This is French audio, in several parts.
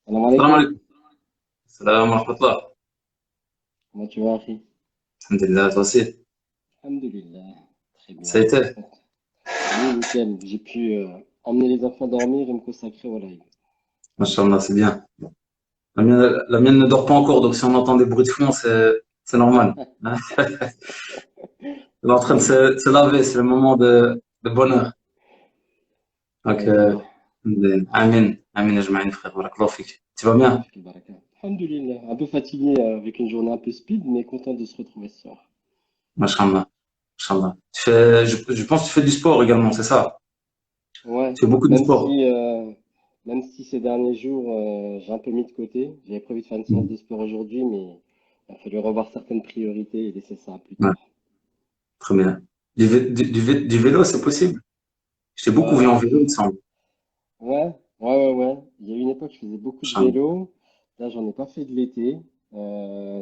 Salam السلام alaikum. عليكم. السلام ورحمة الله. Comment tu vas, Akhi? الحمد لله toi aussi. Alhamdulillah. Très Ça a bien. été. Oui, nickel. J'ai pu emmener les enfants dormir et me consacrer au live. Machallah, c'est bien. La mienne ne dort pas encore, donc si on entend des bruits de fond, c'est normal. Hein. Elle est en train de se laver, c'est le moment de bonheur. Donc, D'accord. Amin, Amin, Ajma'in, frère. Barakallahu fik. Tu vas bien? Fik al-baraka. Alhamdulillah. Un peu fatigué avec une journée un peu speed, mais content de se retrouver ce soir. Machallah, Machallah. Je pense que tu fais du sport également, c'est ça? Ouais, Tu fais beaucoup de même sport. si, euh, même si ces derniers jours, j'ai un peu mis de côté. J'avais prévu de faire une séance Mhm. de sport aujourd'hui, mais il a fallu revoir certaines priorités et laisser ça plus Ouais, tard. très bien. Du vélo, c'est possible? Je t'ai beaucoup vu en Euh, vélo, il me semble. Ouais, ouais. Il y a eu une époque, je faisais beaucoup de Machallah. vélo. Là, j'en ai pas fait de l'été.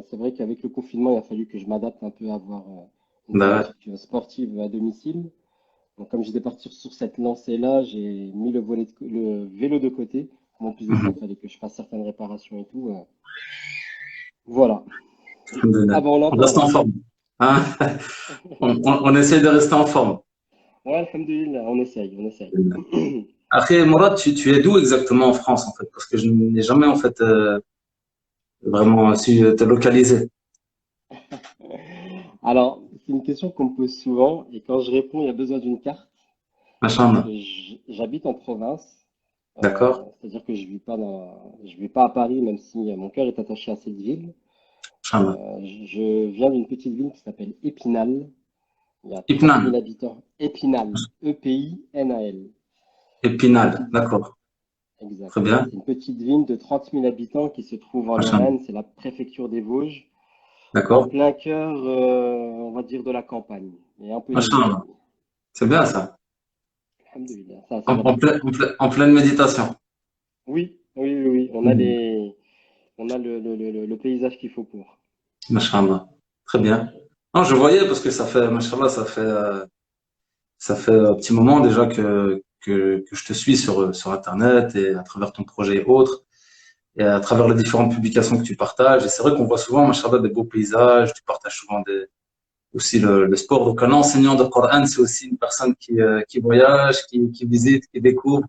C'est vrai qu'avec le confinement, il a fallu que je m'adapte un peu à avoir une Bah ouais. pratique sportive à domicile. Donc, comme j'étais parti sur cette lancée-là, j'ai mis le vélo de côté. En plus de ça, il Mhm. fallait que je fasse certaines réparations et tout. Voilà. Alhamdulillah. Ah ben, on On entend reste là. en forme. Hein? On essaie de rester en forme. Ouais, alhamdoulilah, on essaye, on essaye. Après, Mourad, tu es d'où exactement en France, en fait? Parce que je n'ai jamais, en fait, vraiment su te localiser. Alors, c'est une question qu'on me pose souvent et quand je réponds, il y a besoin d'une carte. Donc, Machallah. j'habite en province, D'accord? c'est-à-dire que je vis pas à Paris, même si mon cœur est attaché à cette ville. Machallah. Je viens d'une petite ville qui s'appelle Épinal. Il y a 30 000 Ipnan. habitants. Épinal, Epinal. Épinal. Petite, D'accord. exact. Très bien. C'est une petite ville de 30 000 habitants qui se trouve en Machallah. Lorraine. C'est la préfecture des Vosges, en D'accord? plein cœur, on va dire, de la campagne et un peu des Machallah. montagnes. C'est bien, ça. Alhamdulillah, ça En, va en de plein- pair. en plein- en pleine méditation. Oui. Mhm. On a le paysage qu'il faut pour. Machallah. Très bien. Non, je voyais parce que machallah, ça fait un petit moment déjà que je te suis sur Internet et à travers ton projet et autres. Et à travers les différentes publications que tu partages. Et c'est vrai qu'on voit souvent, machallah, des beaux paysages, tu partages souvent aussi le sport. Donc un enseignant de Coran, c'est aussi une personne qui voyage, qui visite, qui découvre.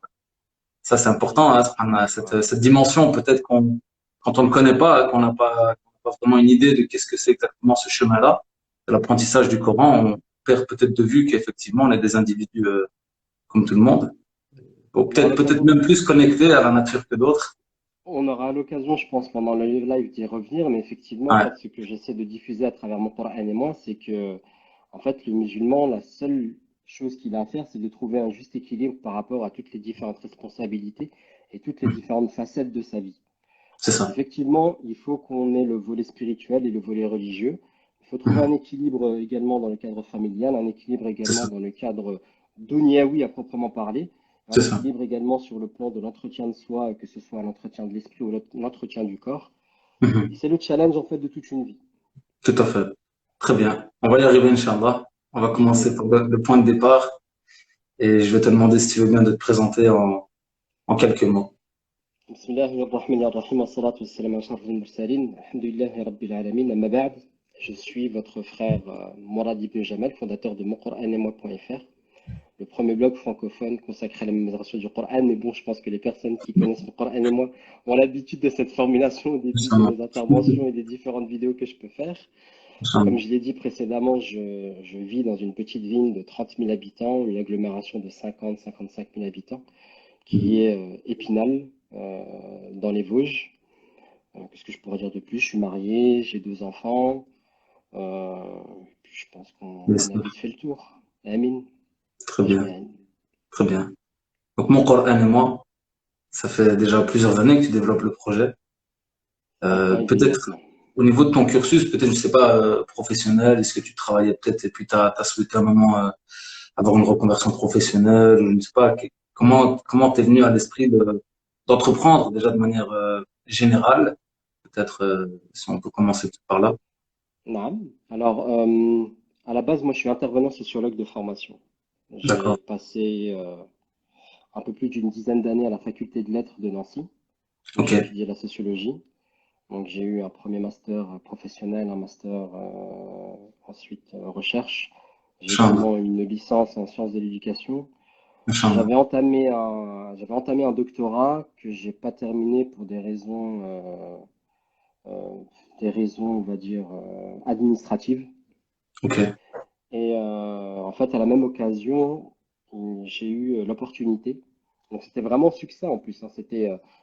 Ça, c'est important, hein, cette dimension, peut-être quand on ne connaît pas, qu'on n'a pas vraiment une idée de qu'est-ce que c'est exactement ce chemin-là, de l'apprentissage du Coran, on perd peut-être de vue qu'effectivement, on est des individus comme tout le monde. Ou On aura peut-être l'occasion, même plus connectés à la nature que d'autres. on aura l'occasion, je pense, pendant le live d'y revenir, mais effectivement, en Ouais, fait, ce que j'essaie de diffuser à travers mon Coran et moi, c'est que, en fait, le musulman, la seule chose qu'il a à faire, c'est de trouver un juste équilibre par rapport à toutes les différentes responsabilités et toutes les différentes facettes de sa vie. c'est Donc ça. effectivement, il faut qu'on ait le volet spirituel et le volet religieux. Il faut trouver un équilibre également dans le cadre familial, un équilibre C'est également ça. dans le cadre dunyāwi à proprement parler, un C'est ça. équilibre également sur le plan de l'entretien de soi, que ce soit l'entretien de l'esprit ou l'entretien du corps. Et Mhm. c'est le challenge en fait de toute une vie. Tout à fait. Très bien. On va y arriver, Inch'Allah. On va commencer par Bismillah. le point de départ et je vais te demander si tu veux bien de te présenter en quelques mots. بسم الله الرحمن الرحيم والصلاة والسلام على أشرف المرسلين الحمد لله رب العالمين أما بعد. Je suis votre frère Mourad Ibn Jamal, fondateur de moncoranemoi.fr, le premier blog francophone consacré à la mémorisation du Coran. Mais bon, je pense que les personnes qui connaissent le Coran et moi ont l'habitude de cette formulation au début de Inch'Allah. mes interventions et des différentes vidéos que je peux faire. Comme Inch'Allah. je l'ai dit précédemment, je vis dans une petite ville de 30 000 habitants, une agglomération de 50-55 000 habitants, qui Mhm. est Épinal, dans les Vosges. Qu'est-ce que je pourrais dire de plus? Je suis marié, j'ai deux enfants. Euh, Puis je pense qu'on a Laisse-nous. vite fait le tour. Amin. Très bien. Ajma'in. Très bien. Donc, mon Coran et moi, ça fait déjà plusieurs années que tu développes le projet. 5 ans et demi Peut-être maintenant. au niveau de ton cursus, peut-être, je sais pas, professionnel, est-ce que tu travaillais peut-être et puis tu as souhaité à un moment avoir une reconversion professionnelle, ou je ne sais pas, comment t'es venu à l'esprit d'entreprendre déjà de manière générale, peut-être si on peut commencer par là. Naam. Alors, à la base, moi, je suis intervenant sociologue de formation. J'ai D'accord. passé un peu plus d'une dizaine d'années à la faculté de lettres de Nancy. Ok, J'ai étudié la sociologie. Donc j'ai eu un premier master professionnel, un master ensuite recherche. J'ai Inch'Allah, également une licence en sciences de l'éducation. Inch'Allah. J'avais entamé un doctorat que j'ai pas terminé pour euh, des raisons, on va dire, administratives. Ok, Et en fait, à la même occasion, j'ai eu l'opportunité. Donc c'était vraiment succès en plus, hein.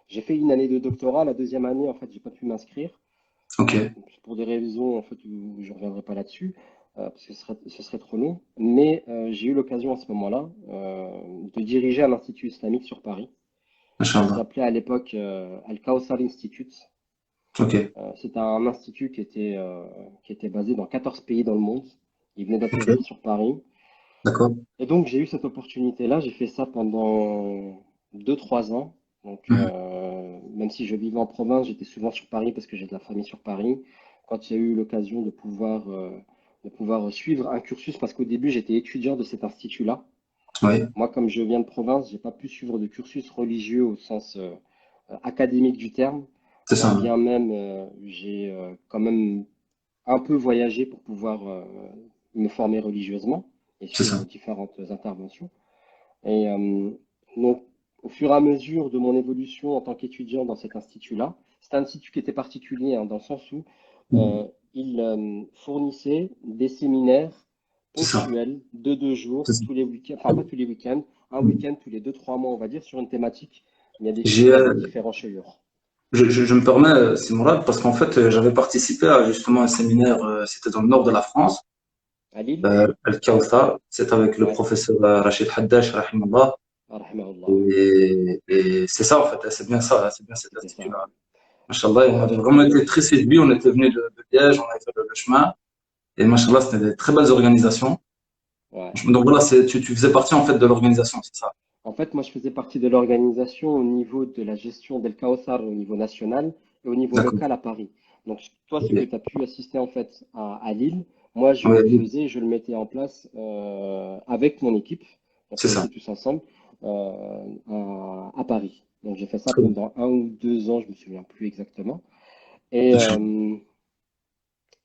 J'ai fait une année de doctorat. La deuxième année, en fait, j'ai pas pu m'inscrire ok, pour des raisons en fait où je reviendrai pas là-dessus parce que ce serait trop long. Mais j'ai eu l'occasion à ce moment-là de diriger un institut islamique sur Paris qui Inch'Allah. s'appelait à l'époque Al-Kawthar Institute. Ok, C'était un institut qui était basé dans 14 pays dans le monde. Il venait d'atterrir ok, sur Paris. d'accord. Et donc, j'ai eu cette opportunité-là. J'ai fait ça pendant 2, 3 ans. Donc, Mhm. même si je vivais en province, j'étais souvent sur Paris parce que j'ai de la famille sur Paris. Quand il y a eu l'occasion de pouvoir suivre un cursus, parce qu'au début, j'étais étudiant de cet institut-là. Oui, Moi, comme je viens de province, j'ai pas pu suivre de cursus religieux au sens académique du terme. c'est ça, Bien même, j'ai quand même un peu voyagé pour pouvoir me former religieusement et c'est suivre ça. différentes interventions. Et donc, au fur et à mesure de mon évolution en tant qu'étudiant dans cet institut-là, c'est un institut qui était particulier hein, dans le sens où Mhm. il fournissait des séminaires C'est ça, ponctuels de 2 jours, c'est ça. tous les week-ends, enfin pas tous les week-ends, un Mhm. week-end tous les 2, 3 mois, on va dire, sur une thématique. Il y a des cours J'ai, qui étaient différents chez eux. je me permets, Simorad, parce qu'en fait, j'avais participé à justement un séminaire, c'était dans le nord de la France, À Lille? Al-Kawthar, c'était avec le Ouais, professeur Rachid Haddash, rahimahullah. rahimahullah, Et c'est ça, en fait, c'est bien ça, c'est bien cet c'était ça. institut-là. Machallah, et on Ouais, avait vraiment été très séduits, on était venus de Liège, on avait fait le chemin, et machallah, c'était des très belles organisations. ouais. Donc voilà, tu faisais partie en fait de l'organisation, c'est ça. En fait, moi, je faisais partie de l'organisation au niveau de la gestion d'El Kawthar au niveau national et au niveau D'accord. local à Paris. Donc, toi, ce que Ok. tu as pu assister en fait à Lille, moi, je le Oui, faisais, je le mettais en place avec mon équipe. Donc, c'est on ça. était tous ensemble à Paris. Donc, j'ai fait ça Très bien. pendant 1 ou 2 ans, je me souviens plus exactement. Et, Inch'Allah. euh,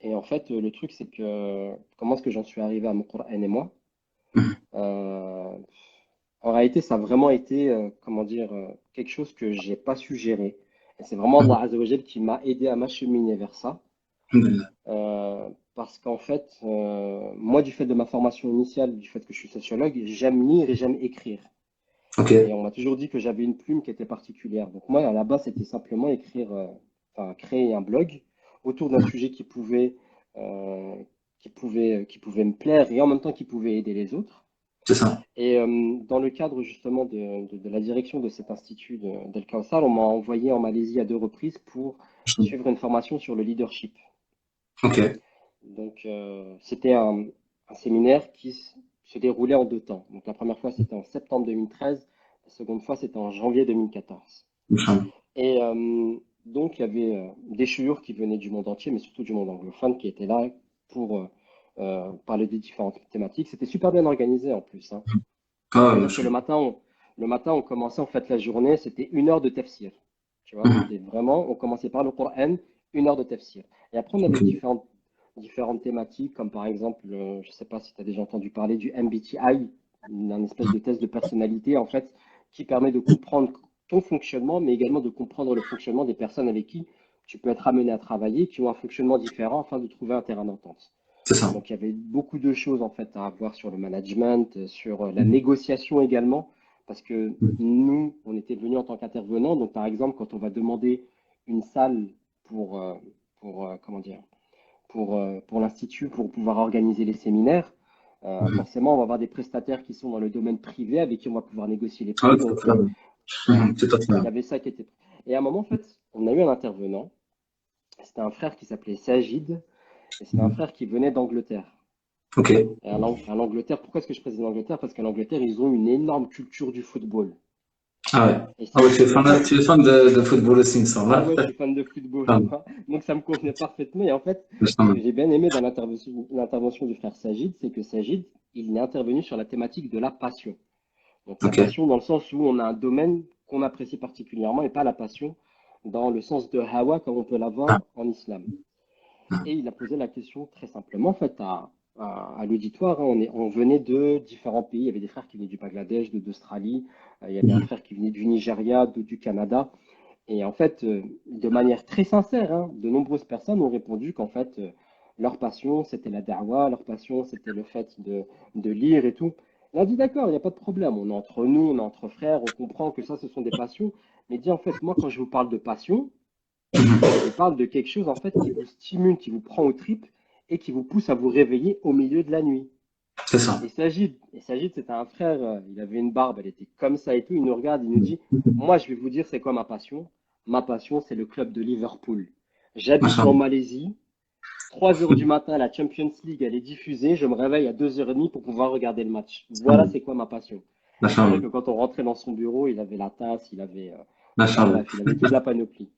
et en fait, le truc, c'est que comment est-ce que j'en suis arrivé à mon Coran et moi? Mhm. Euh, En réalité, ça a vraiment été, comment dire, quelque chose que j'ai pas su gérer. Et c'est vraiment Mhm. Allah Azza wa Jal qui m'a aidé à m'acheminer vers ça. Alhamdulillah. Parce qu'en fait, moi, du fait de ma formation initiale, du fait que je suis sociologue, j'aime lire et j'aime écrire. Ok. Et on m'a toujours dit que j'avais une plume qui était particulière. Donc moi, à la base, c'était simplement écrire, enfin, créer un blog autour d'un Mhm. sujet euh, qui pouvait me plaire et en même temps qui pouvait aider les autres. C'est ça. Et dans le cadre justement de la direction de cet institut d'El Kawthar, on m'a envoyé en Malaisie à 2 reprises pour Inch'Allah. suivre une formation sur le leadership. Ok. Donc c'était un séminaire qui se déroulait en 2 temps. Donc la première fois c'était en septembre 2013, la seconde fois c'était en janvier 2014. Inch'Allah. Et donc il y avait des chouïours qui venaient du monde entier, mais surtout du monde anglophone, qui étaient là pour parler des différentes thématiques. C'était super bien organisé en plus, hein. Ah, ouais, C'est-à-dire que Inch'Allah. le matin, on commençait en fait la journée, c'était 1 heure de tafsir. Tu vois, Mhm. c'était vraiment, on commençait par le Coran, 1 heure de tafsir. Et après, on avait Ok. différentes thématiques, comme par exemple, je ne sais pas si tu as déjà entendu parler du MBTI, un espèce de test de personnalité, en fait, qui permet de comprendre ton fonctionnement, mais également de comprendre le fonctionnement des personnes avec qui tu peux être amené à travailler, qui ont un fonctionnement différent afin de trouver un terrain d'entente. C'est ça. Donc il y avait beaucoup de choses en fait à voir sur le management, sur la Mhm. négociation également, parce que Mhm. nous, on était venus en tant qu'intervenants. Donc par exemple, quand on va demander une salle pour, euh, comment dire, pour l'institut, pour pouvoir organiser les séminaires, Mhm. forcément, on va avoir des prestataires qui sont dans le domaine privé avec qui on va pouvoir négocier les Ah, prix. tout à Donc fait. voilà, Tout à il y fait. avait ça qui était. Et à un moment, en fait, on a eu un intervenant. C'était un frère qui s'appelait Sagid, et c'était un Mhm. frère qui venait d'Angleterre. Ok. Et à l'Angleterre, pourquoi est-ce que je précise l'Angleterre? Parce qu'en Angleterre, ils ont une énorme culture du football. Ah ouais. Et Ah ouais, c'est ça tu qui... es fan de football aussi, il me semble, Ah hein. ouais, je suis fan de football, Ah, moi. Donc ça me convenait parfaitement. Et en fait, ce justement. que j'ai bien aimé dans l'intervention du frère Sagid, c'est que Sagid, il est intervenu sur la thématique de la passion. Donc la Ok. passion dans le sens où on a un domaine qu'on apprécie particulièrement et pas la passion. dans le sens de hawa comme on peut Ah, l'avoir en islam. ah, Et il a posé la question très simplement, en fait, à l'auditoire, hein. On venait de différents pays. Il y avait des frères qui venaient du Bangladesh, d'Australie. Il y avait un mhm, frère qui venait du Nigeria, du Canada. Et en fait, de manière très sincère, hein, de nombreuses personnes ont répondu qu'en fait, leur passion, c'était la da'wa, leur passion, c'était le fait de lire et tout. On a dit d'accord, il n'y a pas de problème. On est entre nous, on est entre frères, on comprend que ça, ce sont des passions. Mais dit en fait, moi, quand je vous parle de passion, je mhm. vous parle de quelque chose en fait qui vous stimule, qui vous prend aux tripes et qui vous pousse à vous réveiller au milieu de la nuit. C'est ça. Et Sagid, c'était un frère, il avait une barbe, elle était comme ça et tout. Il nous regarde, il nous dit, moi, je vais vous dire, c'est quoi ma passion? Ma passion, c'est le club de Liverpool. J'habite en Machallah. Malaisie. 3 heures du matin, la Champions League, elle est diffusée. Je me réveille à 2h30 pour pouvoir regarder le match. Voilà, c'est quoi ma passion. Et c'est vrai Machallah. que quand on rentrait dans son bureau, il avait la tasse, enfin Machallah. bref, il avait toute la panoplie.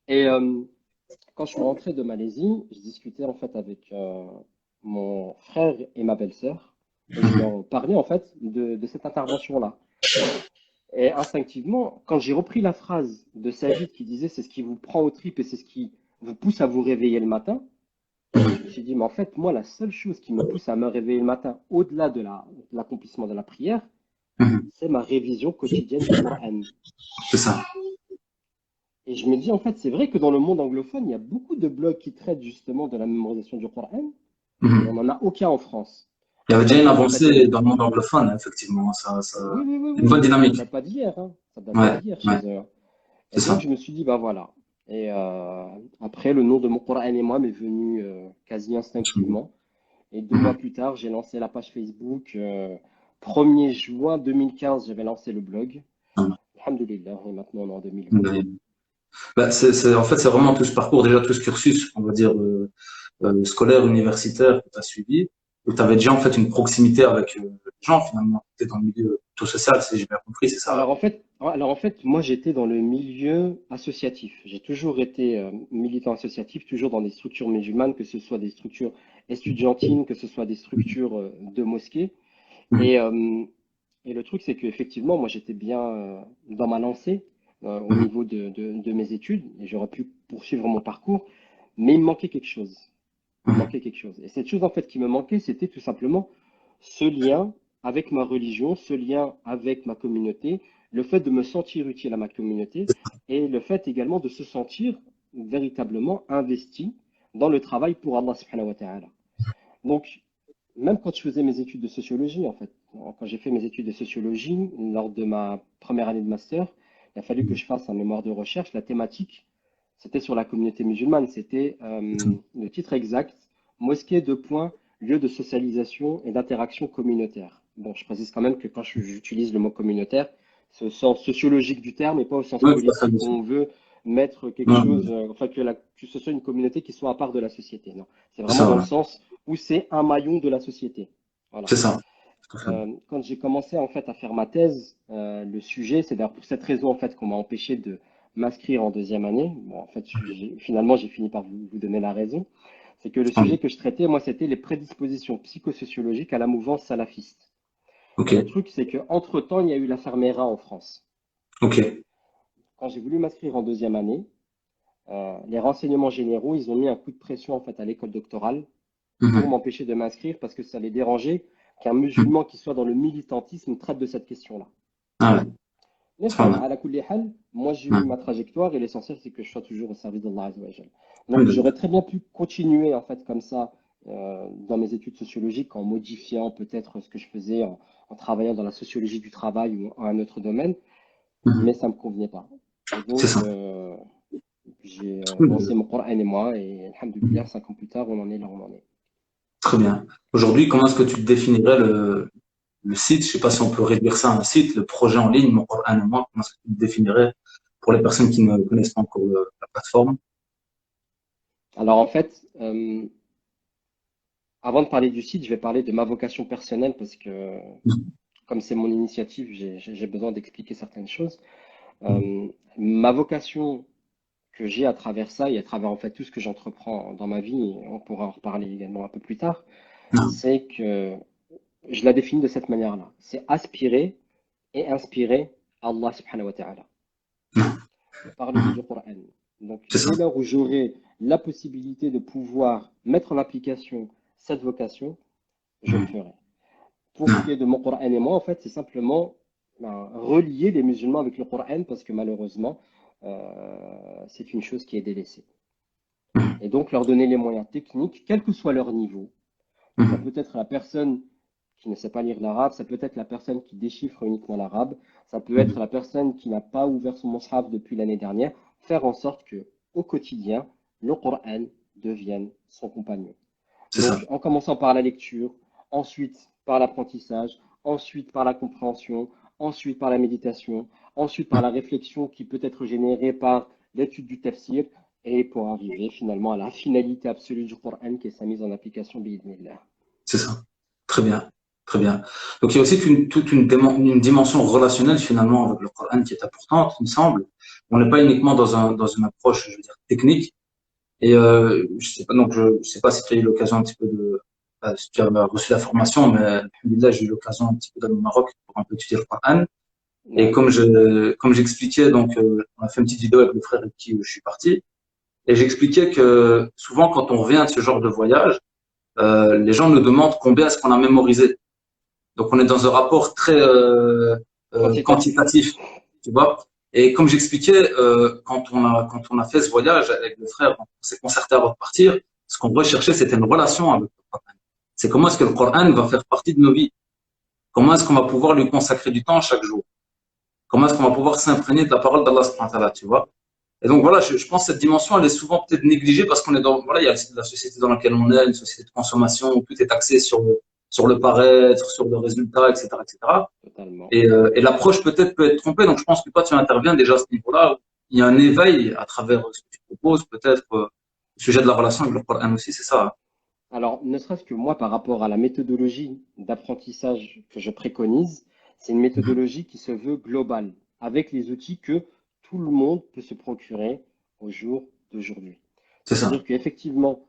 Et quand je suis rentré de Malaisie, je discutais en fait avec mon frère et ma belle-sœur et je leur parlais en fait de cette intervention-là. Et instinctivement, quand j'ai repris la phrase de Sagid qui disait c'est ce qui vous prend aux tripes et c'est ce qui vous pousse à vous réveiller le matin, je me suis dit mais en fait moi la seule chose qui me pousse à me réveiller le matin au-delà de l'accomplissement de la prière, Mhm. c'est ma révision quotidienne du Coran. C'est ça. Et je me dis en fait c'est vrai que dans le monde anglophone, il y a beaucoup de blogs qui traitent justement de la mémorisation du Coran, mais on Mhm. n'en a aucun en France. Il y Et avait ça déjà une prouve en fait avancée que, dans le monde anglophone, hein, effectivement. oui, oui, oui, Une bonne oui, ça dynamique. date pas d'hier, hein. Ça date pas Ouais, d'hier ouais, chez eux, hein. Et c'est donc ça. je me suis dit, bah voilà. Et après, le nom de mon Coran et moi m'est venu quasi instinctivement. Et 2 mois Mhm. plus tard, j'ai lancé la page Facebook. 1er juin 2015, j'avais lancé le blog. Alhamdulillah, et maintenant on est en 2020. Ouais. Bah, en fait, c'est vraiment tout ce parcours, déjà tout ce cursus, on va dire, scolaire, universitaire que tu as suivi, où tu avais déjà en fait une proximité avec les gens, finalement. Tu es dans le milieu tout social, si j'ai bien compris, c'est ça. Alors en fait, moi j'étais dans le milieu associatif. J'ai toujours été militant associatif, toujours dans des structures musulmanes, que ce soit des structures estudiantines, que ce soit des structures de mosquées. Mhm. Et, euh, et le truc, c'est qu'effectivement, moi j'étais bien dans ma lancée au Mhm. niveau de mes études, et j'aurais pu poursuivre mon parcours, mais il me manquait quelque chose. Il me Mhm. manquait quelque chose. Et cette chose en fait qui me manquait, c'était tout simplement ce lien avec ma religion, ce lien avec ma communauté, le fait de me sentir utile à ma communauté et le fait également de se sentir véritablement investi dans le travail pour Allah subhanahu wa ta'ala. Donc, même quand je faisais mes études de sociologie, en fait, quand j'ai fait mes études de sociologie, lors de ma première année de master, il a fallu que je fasse un mémoire de recherche. La thématique, c'était sur la communauté musulmane. C'était le titre exact, Mosquée de points, lieu de socialisation et d'interaction communautaire. Bon, je précise quand même que quand j'utilise le mot communautaire, c'est au sens sociologique du terme et pas au sens Ouais, tout à fait, bien politique où sûr. on veut mettre quelque Ouais, chose, ouais. enfin que ce soit une communauté qui soit à part de la société. Non, c'est C'est vraiment ça, dans le ouais. sens où c'est un maillon de la société. Voilà. C'est ça. Tout à fait. Quand j'ai commencé en fait à faire ma thèse, le sujet, c'est d'ailleurs pour cette raison en fait qu'on m'a empêché de m'inscrire en deuxième année. Bon, en fait, finalement, j'ai fini par vous donner la raison. C'est que le sujet que je traitais, moi, c'était les prédispositions psychosociologiques à la mouvance salafiste. Ok, Et le truc, c'est qu'entre-temps, il y a eu l'affaire Mera en France. ok. Quand j'ai voulu m'inscrire en deuxième année, les renseignements généraux, ils ont mis un coup de pression en fait à l'école doctorale pour Mhm. m'empêcher de m'inscrire parce que ça les dérangeait qu'un Mhm. musulman qui soit dans le militantisme traite de cette question-là. Ah ouais, Mais c'est pas bon, mal. à la kulli hal, moi j'ai Ouais. eu ma trajectoire et l'essentiel c'est que je sois toujours au service d'Allah Azza wa Jal. Donc j'aurais Alhamdulillah. très bien pu continuer en fait comme ça dans mes études sociologiques en modifiant peut-être ce que je faisais en travaillant dans la sociologie du travail ou en un autre domaine, mais Mhm. ça me convenait pas. Et C'est donc ça. j'ai lancé Alhamdulillah. mon Coran et moi et alhamdulillah 5 ans plus tard on en est là où on en est. Très bien. Aujourd'hui, comment est-ce que tu définirais le site? Je sais pas si on peut réduire ça à un site, le projet en ligne, mon Coran et moi, comment est-ce que tu le définirais pour les personnes qui ne connaissent pas encore la plateforme? Alors en fait, avant de parler du site, je vais parler de ma vocation personnelle parce que comme c'est mon initiative, j'ai besoin d'expliquer certaines choses. Ma vocation que j'ai à travers ça et à travers en fait tout ce que j'entreprends dans ma vie, et on pourra en reparler également un peu plus tard, Non. c'est que je la définis de cette manière-là. C'est aspirer et inspirer Allah subhanahu wa ta'ala. Non. par le biais Mhm. du Coran. Donc, C'est ça. dès lors où j'aurai la possibilité de pouvoir mettre en application cette vocation, je le Mhm. ferai. Pour ce qui Ouais. est de mon Coran et moi, en fait, c'est simplement relier les musulmans avec le Coran parce que malheureusement, c'est une chose qui est délaissée. Mhm. Et donc, leur donner les moyens techniques, quel que soit leur niveau. Donc, ça Mhm. peut être la personne qui ne sait pas lire l'arabe, ça peut être la personne qui déchiffre uniquement l'arabe, ça peut être Mhm. la personne qui n'a pas ouvert son mushaf depuis l'année dernière, faire en sorte que, au quotidien, le Coran devienne son compagnon. C'est ça. Donc, en commençant par la lecture, ensuite par l'apprentissage, ensuite par la compréhension, ensuite par la méditation, ensuite par Mhm. la réflexion qui peut être générée par l'étude du tafsir, et pour arriver finalement à la finalité absolue du Coran qui est sa mise en application bi'idhnillah. C'est ça. Très bien. Très bien. Donc, il y a aussi une dimension relationnelle, finalement, avec le Coran qui est importante, il me semble. On n'est pas uniquement dans une approche, je veux dire, technique. Et je sais pas, donc je sais pas si tu as eu l'occasion un petit peu si tu as reçu la formation, mais là j'ai eu l'occasion un petit peu d'aller au Maroc pour un peu étudier le Coran. Et Naam. comme j'expliquais, donc on a fait une petite vidéo avec le frère avec qui je suis parti, et j'expliquais que souvent quand on revient de ce genre de voyage, les gens nous demandent combien est-ce qu'on a mémorisé. Donc on est dans un rapport très Quantitatif. quantitatif, tu vois. Et comme j'expliquais, quand on a fait ce voyage avec le frère, on s'est concerté avant de partir, ce qu'on recherchait, c'était une relation avec le Coran. C'est comment est-ce que le Coran va faire partie de nos vies. Comment est-ce qu'on va pouvoir lui consacrer du temps chaque jour. Comment est-ce qu'on va pouvoir s'imprégner de la parole d'Allah subhanahu wa ta'ala, tu vois. Et donc voilà, je pense que cette dimension, elle est souvent peut-être négligée parce qu'on est dans, voilà, il y a la société dans laquelle on est, une société de consommation où tout est axé sur le paraître, sur le résultat, etc., etc. Totalement. Et l'approche peut-être peut être trompée. Donc je pense que toi, tu interviens déjà à ce niveau-là. Il y a un éveil à travers ce que tu proposes, peut-être au sujet de la relation avec le Coran aussi, c'est ça. Alors, ne serait-ce que moi, par rapport à la méthodologie d'apprentissage que je préconise, c'est une Mhm. méthodologie qui se veut globale, avec les outils que tout le monde peut se procurer au jour d'aujourd'hui. C'est ça. C'est-à-dire qu'effectivement,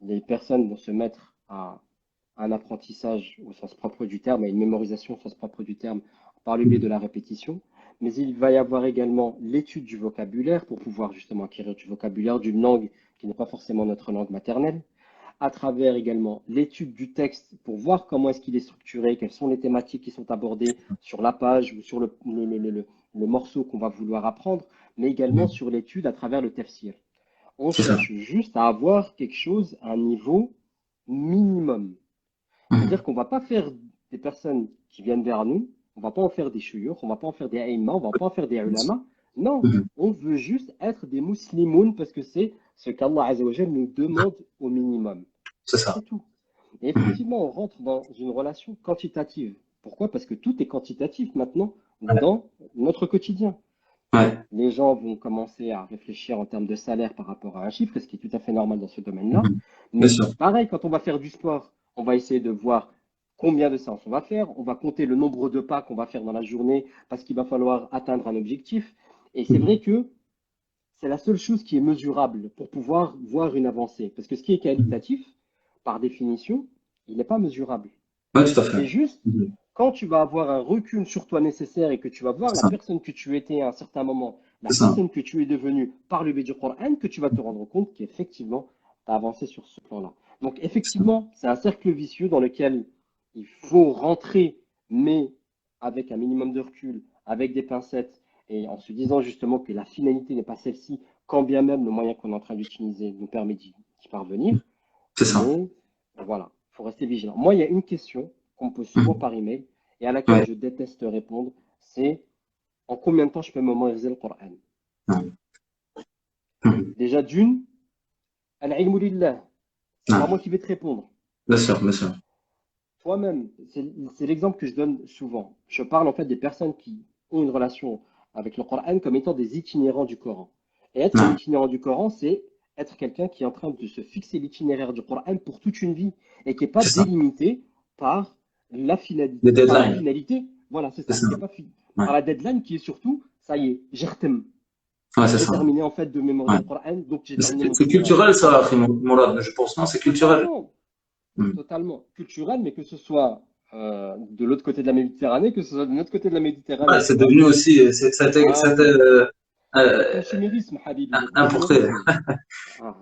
les personnes vont se mettre à un apprentissage au sens propre du terme, à une mémorisation au sens propre du terme, par le biais de Mhm. la répétition. Mais il va y avoir également l'étude du vocabulaire pour pouvoir justement acquérir du vocabulaire d'une langue qui n'est pas forcément notre langue maternelle, à travers également l'étude du texte pour voir comment est-ce qu'il est structuré, quelles sont les thématiques qui sont abordées sur la page ou sur le morceau qu'on va vouloir apprendre, mais également Mhm. sur l'étude à travers le tafsir. On C'est ça. cherche juste à avoir quelque chose à un niveau minimum. C'est-à-dire Mhm. qu'on ne va pas faire des personnes qui viennent vers nous, on ne va pas en faire des chouyours, on ne va pas en faire des aïmas, on ne va pas en faire des ulama. Non, Mhm. on veut juste être des muslimoun parce que c'est ce qu'Allah Azzawajal nous demande au minimum. C'est ça. C'est tout. Et Mhm. effectivement, on rentre dans une relation quantitative. Pourquoi? Parce que tout est quantitatif maintenant Ouais. dans notre quotidien. Ouais. Les gens vont commencer à réfléchir en termes de salaire par rapport à un chiffre, ce qui est tout à fait normal dans ce domaine-là. Mhm. Bien Mais sûr. pareil, quand on va faire du sport, on va essayer de voir combien de séances on va faire, on va compter le nombre de pas qu'on va faire dans la journée parce qu'il va falloir atteindre un objectif. Et c'est vrai Mhm. que c'est la seule chose qui est mesurable pour pouvoir voir une avancée. Parce que ce qui est Mhm. qualitatif, par définition, il n'est pas mesurable. Ouais, tout à fait. C'est juste Mhm. quand tu vas avoir un recul sur toi nécessaire et que tu vas voir C'est la ça. personne que tu étais à un certain moment, la C'est ça. personne que tu es devenue par le biais du Coran, que tu vas te rendre compte qu'effectivement, tu as avancé sur ce plan-là. Donc C'est ça. effectivement, c'est un cercle vicieux dans lequel il faut rentrer, mais avec un minimum de recul, avec des pincettes, et en se disant justement que la finalité n'est pas celle-ci, quand bien même le moyen qu'on est en train d'utiliser nous permet d'y parvenir. C'est ça. Mais voilà, il faut rester vigilant. Moi, il y a une question qu'on me pose souvent Mhm. par email et à laquelle Ouais. je déteste répondre, c'est en combien de temps je peux mémoriser le Coran? Ouais. Mhm. Déjà d'une, al-ilmu lillah, c'est pas Ouais. moi qui vais te répondre. Bien sûr, bien sûr. Toi-même, c'est l'exemple que je donne souvent. Je parle en fait des personnes qui ont une relation avec le Coran comme étant des itinérants du Coran. Et être un Ouais. itinérant du Coran, c'est être quelqu'un qui est en train de se fixer l'itinéraire du Coran pour toute une vie et qui n'est pas C'est ça. délimité par la finalité, Les par la deadlines. finalité. Voilà, c'est C'est ça, ça. qui est pas Ouais. par la deadline qui est surtout, ça y est, Ouais, c'est j'ai ça. terminé en fait de Ouais. mémoriser le Coran, donc j'ai terminé mon C'est itinéraire. culturel, ça, Akhi Mourad, je pense. Non, c'est culturel. Totalement, Mhm. totalement culturel, mais que ce soit de l'autre côté de la Méditerranée, que ce soit de notre côté de la Ouais, Méditerranée, tu c'est vois. devenu aussi, Voilà, Le euh, consumérisme, Habibi, le importé. consumérisme. Ah,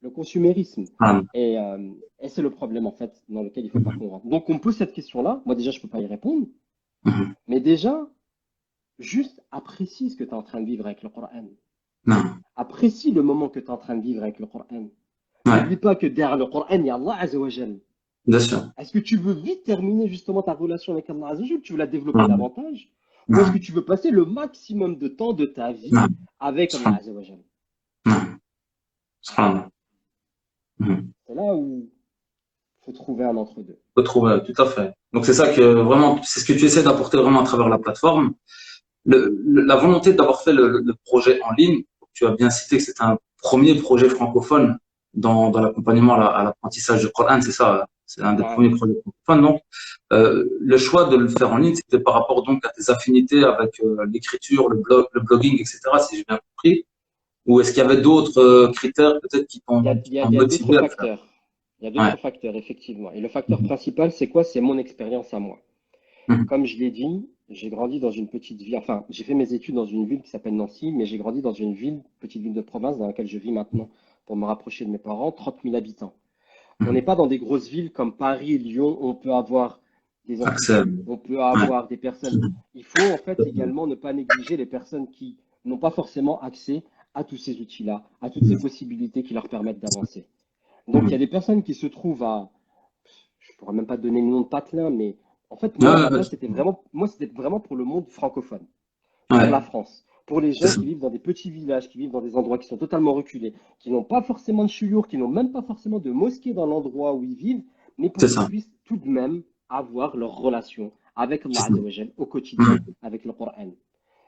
le consumérisme. Ah, Et, euh, et c'est le problème, en fait, dans lequel il ne faut pas qu'on rentre. Donc, on me pose cette question-là. Moi, déjà, je ne peux pas y répondre. mhm. Mais déjà, juste apprécie ce que tu es en train de vivre avec le Coran. Non, Apprécie le moment que tu es en train de vivre avec le Coran. ouais, N'oublie pas que derrière le Coran, il y a Allah Azza wa Jal. bien sûr. Est-ce que tu veux vite terminer justement ta relation avec Allah Azza wa Jal? Tu veux la développer Non, davantage? Ou est-ce que non, tu veux passer le maximum de temps de ta vie non, avec Allah subhanallah, Azza wa Jal? non, subhanallah. Mhm. C'est là où il faut trouver un entre-deux. Faut trouver, tout à fait. Donc c'est ça que vraiment, c'est ce que tu essaies d'apporter vraiment à travers la plateforme. La volonté d'avoir fait le projet en ligne, tu as bien cité que c'est un premier projet francophone dans l'accompagnement à l'apprentissage du Coran, c'est ça, c'est un des Ouais. premiers projets francophones. Donc, le choix de le faire en ligne, c'était par rapport donc à tes affinités avec l'écriture, le blogging, etc., si j'ai bien compris. Ou est-ce qu'il y avait d'autres critères peut-être qui t'ont Il y a d'autres motivé à le faire? facteurs. Il y a Ouais. d'autres facteurs, effectivement. Et le facteur Mhm. principal, c'est quoi? C'est mon expérience à moi. Mhm. Comme je l'ai dit, j'ai grandi dans une petite ville, enfin, j'ai fait mes études dans une ville qui s'appelle Nancy, mais j'ai grandi dans une ville, petite ville de province dans laquelle je vis maintenant pour me rapprocher de mes parents, 30 000 habitants. On n'est Mhm. pas dans des grosses villes comme Paris, Lyon, où on peut avoir des Accès. instituts, on peut Ouais. avoir des personnes. Il faut en fait également ne pas négliger les personnes qui n'ont pas forcément accès à tous ces outils-là, à toutes ces Mhm. possibilités qui leur permettent d'avancer. Donc il y a Mhm. des personnes qui se trouvent à, je pourrais même pas donner le nom de patelin, mais en fait Ouais, moi à la ouais, base c'était vraiment pour le monde francophone, pour la ouais, France, pour les c'est gens ça. qui vivent dans des petits villages, qui vivent dans des endroits qui sont totalement reculés, qui n'ont pas forcément de chouyour, qui n'ont même pas forcément de mosquée dans l'endroit où ils vivent, mais C'est pour qu'ils ça. puissent tout de même avoir leur relation avec C'est Allah ça. Azza wa Jal au quotidien, Mhm. avec le Coran. Et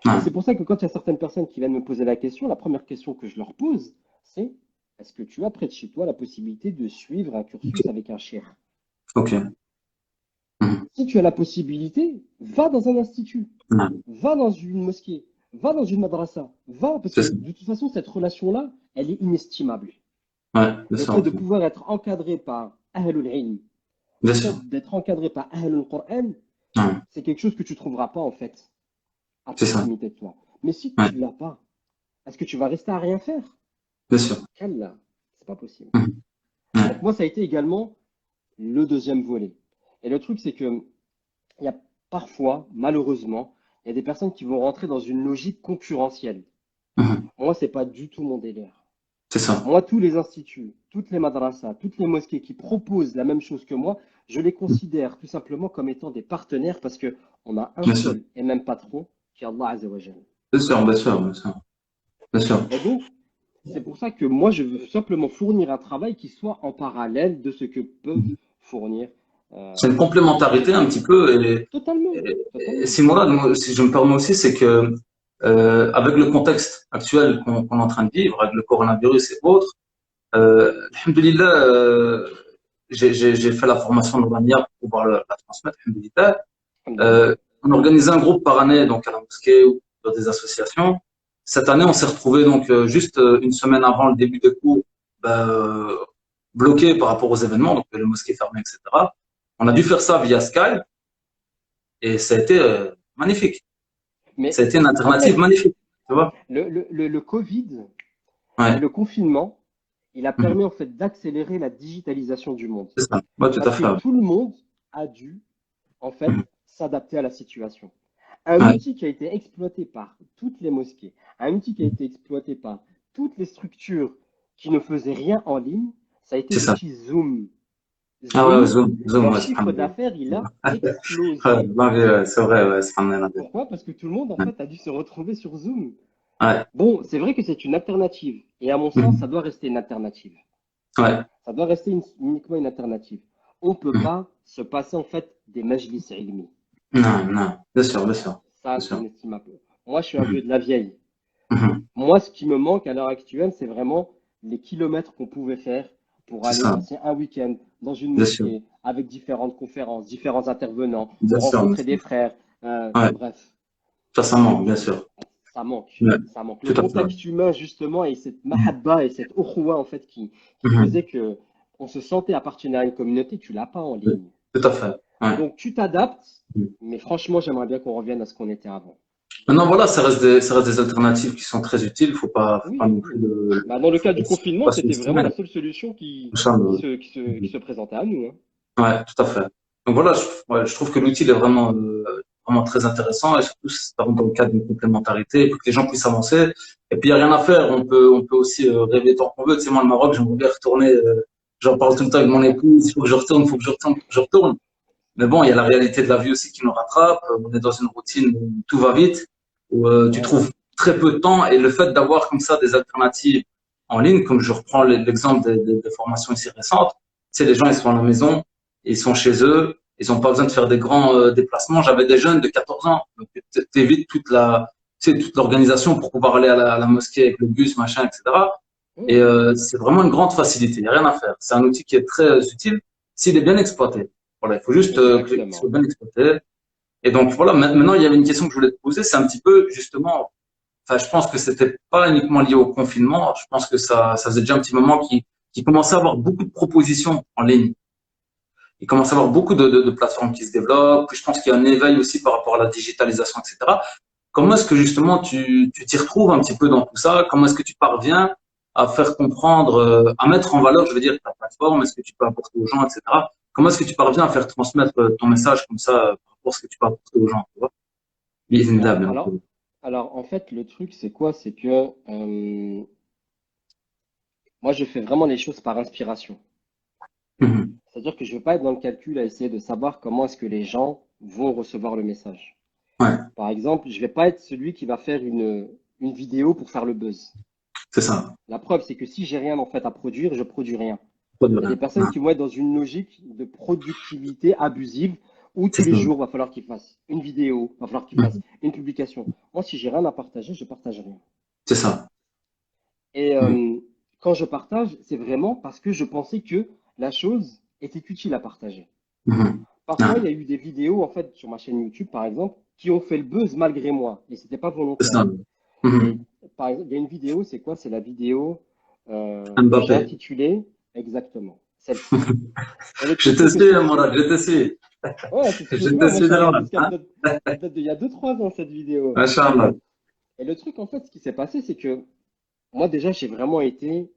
c'est Ouais. pour ça que quand il y a certaines personnes qui viennent me poser la question, la première question que je leur pose, c'est est-ce que tu as près de chez toi la possibilité de suivre un cursus Ok. avec un cheikh? Ok. Mhm. Si tu as la possibilité, va dans un institut, Ouais. va dans une mosquée, va dans une madrasa, va, parce C'est que ça. de toute façon, cette relation-là, elle est inestimable. Ouais, bien Le fait sûr. de pouvoir être encadré par Ahlul Ilm, Bien le sûr. fait d'être encadré par Ahlul Qur'an, Ouais. c'est quelque chose que tu ne trouveras pas, en fait, à C'est ça. proximité de toi. Mais si Ouais. tu ne l'as pas, est-ce que tu vas rester à rien faire? Bien sûr. Kalla, c'est pas possible. Mhm. Ouais. Donc moi, ça a été également le deuxième volet. Et le truc, c'est que il y a parfois, malheureusement, il y a des personnes qui vont rentrer dans une logique concurrentielle. Mhm. Moi, c'est pas du tout mon délire. C'est ça. Moi, tous les instituts, toutes les madrasas, toutes les mosquées qui proposent la même chose que moi, je les Mhm. considère tout simplement comme étant des partenaires parce que on a un Bien sûr. seul et même patron qui est Allah Azza wa Jal. Bien sûr, bien sûr, bien sûr. Bien sûr. Et donc, c'est pour ça que moi, je veux simplement fournir un travail qui soit en parallèle de ce que peuvent fournir C'est une les complémentarité un petit autres. peu. Totalement, Et totalement. si moi, si je me permets aussi, c'est que avec le contexte actuel qu'on est en train de vivre, avec le coronavirus et autres, alhamdoulilah, j'ai fait la formation de l'AMIA pour pouvoir la transmettre, alhamdoulilah. Alhamdulillah. On organisait un groupe par année donc à la mosquée ou dans des associations. Cette année, on s'est retrouvé donc juste une semaine avant le début des cours, ben, bloqué par rapport aux événements, donc les mosquées fermées, etc. On a dû faire ça via Skype et ça a été magnifique. Ça Mais a été une en alternative fait, magnifique, tu vois. le Covid et Ouais. le confinement, il a Mhm. permis en fait d'accélérer la digitalisation du monde. C'est ça. Ouais, tout à Parce que fait. tout le monde a dû en fait Mhm. s'adapter à la situation. Un Ouais, outil qui a été exploité par toutes les mosquées, un outil qui a été exploité par toutes les structures qui ne faisaient rien en ligne, ça a été c'est ça. l'outil Zoom. Ah ouais, Zoom, Zoom, Zoom, leur ouais, chiffre subhanallah. d'affaires, il a Ouais, explosé. non, mais, c'est vrai, ouais, subhanallah. Pourquoi? Parce que tout le monde en Ouais. fait a dû se retrouver sur Zoom. Ouais. Bon, c'est vrai que c'est une alternative. Et à mon sens, ça Mhm. doit rester une alternative. Ouais. Ça doit rester uniquement une alternative. On ne peut Mhm. pas se passer en fait des majlis ilmi. Non, non, bien sûr, bien sûr, Ça, bien c'est sûr. inestimable. Moi, je suis un vieux Mhm. de la vieille. Mhm. Moi, ce qui me manque à l'heure actuelle, c'est vraiment les kilomètres qu'on pouvait faire pour C'est aller ça, passer un week-end dans une bien sûr, mosquée avec différentes conférences, différents intervenants, bien sûr, bien rencontrer sûr. des frères. Ouais, Bref, sincèrement, bien sûr. ça manque. Ouais, Ça manque. Le tout à fait. contact humain, justement, et cette mahabba et cette ukhuwa, en fait, qui Mhm. faisait que on se sentait appartenir à une communauté, tu l'as pas en Ouais, ligne. tout à fait. Ouais. Donc, tu t'adaptes, Mhm. mais franchement, j'aimerais bien qu'on revienne à ce qu'on était avant. Maintenant, voilà, ça reste des alternatives qui sont très utiles. Faut pas Oui, non plus oui. Bah, dans le cas du faut confinement, pas c'était vraiment sous-estimer. la seule solution Inch'Allah. qui se présentait à nous, hein. Ouais, tout à fait. Donc voilà, ouais, je trouve que l'outil est vraiment, vraiment très intéressant et surtout, ça rentre dans le cadre d'une complémentarité pour que les gens puissent avancer. Et puis, il n'y a rien à faire. On peut aussi rêver tant qu'on veut. Tu sais, moi, le Maroc, j'aimerais bien retourner. J'en parle tout le temps avec mon épouse. Il faut que je retourne, il faut que je retourne, il faut que je retourne. Mais bon, il y a la réalité de la vie aussi qui nous rattrape. On est dans une routine où tout va vite, où tu Ouais, trouves très peu de temps. Et le fait d'avoir comme ça des alternatives en ligne, comme je reprends l'exemple des formations ici récentes, tu sais, les gens, ils sont à la maison, ils sont chez eux, ils n'ont pas besoin de faire des grands déplacements. J'avais des jeunes de 14 ans, donc t'évites tu sais, toute l'organisation pour pouvoir aller à la mosquée avec le bus, machin, etc. Et ouais, c'est vraiment une grande facilité, il n'y a rien à faire. C'est un outil qui est très utile s'il est bien exploité. Voilà, il faut juste qu'il soit exactement. bien exploité. Et donc voilà, maintenant il y avait une question que je voulais te poser, c'est un petit peu justement, enfin je pense que c'était pas uniquement lié au confinement, je pense que ça faisait déjà un petit moment qui commençait à avoir beaucoup de propositions en ligne. Il commence à y avoir beaucoup de plateformes qui se développent. Je pense qu'il y a un éveil aussi par rapport à la digitalisation, etc. Comment est-ce que justement tu t'y retrouves un petit peu dans tout ça? Comment est-ce que tu parviens à faire comprendre, à mettre en valeur, je veux dire, ta plateforme, est-ce que tu peux apporter aux gens, etc. Comment est-ce que tu parviens à faire transmettre ton message comme ça par rapport à ce que tu peux apporter aux gens, tu vois? Ouais, Bismillah, bien alors, entendu. alors, en fait, le truc, c'est quoi? C'est que moi, je fais vraiment les choses par inspiration. Mhm. C'est-à-dire que je ne veux pas être dans le calcul à essayer de savoir comment est-ce que les gens vont recevoir le message. Ouais, Par exemple, je ne vais pas être celui qui va faire une vidéo pour faire le buzz. c'est ça. La preuve, c'est que si j'ai rien en fait à produire, je produis rien. Pas de Il y a des rien. personnes Ouais, qui vont être dans une logique de productivité abusive où tous c'est les ça. jours, il va falloir qu'ils fassent une vidéo, il va falloir qu'ils fassent Mhm. une publication. Moi, si j'ai rien à partager, je partage rien. C'est ça. Et Mhm. quand je partage, c'est vraiment parce que je pensais que la chose était utile à partager. Mhm. Parfois, il y Ouais, a eu des vidéos, en fait, sur ma chaîne YouTube, par exemple, qui ont fait le buzz malgré moi. Et c'était pas c'est volontaire. ça. Et Mhm. par exemple, il y a une vidéo, c'est quoi? C'est la vidéo que j'ai Mbappé. intitulée exactement, celle-ci. Et le Je truc, te c'est que suis, sur ce. Mourad, je te suis. Ouais, tu te Je suis. te Ouais, suis de machallah, loin. parce qu'elle date, elle date d'il y a 2 3 ans, cette vidéo. Machallah. Et le truc, en fait, ce qui s'est passé, c'est que moi, déjà, j'ai vraiment été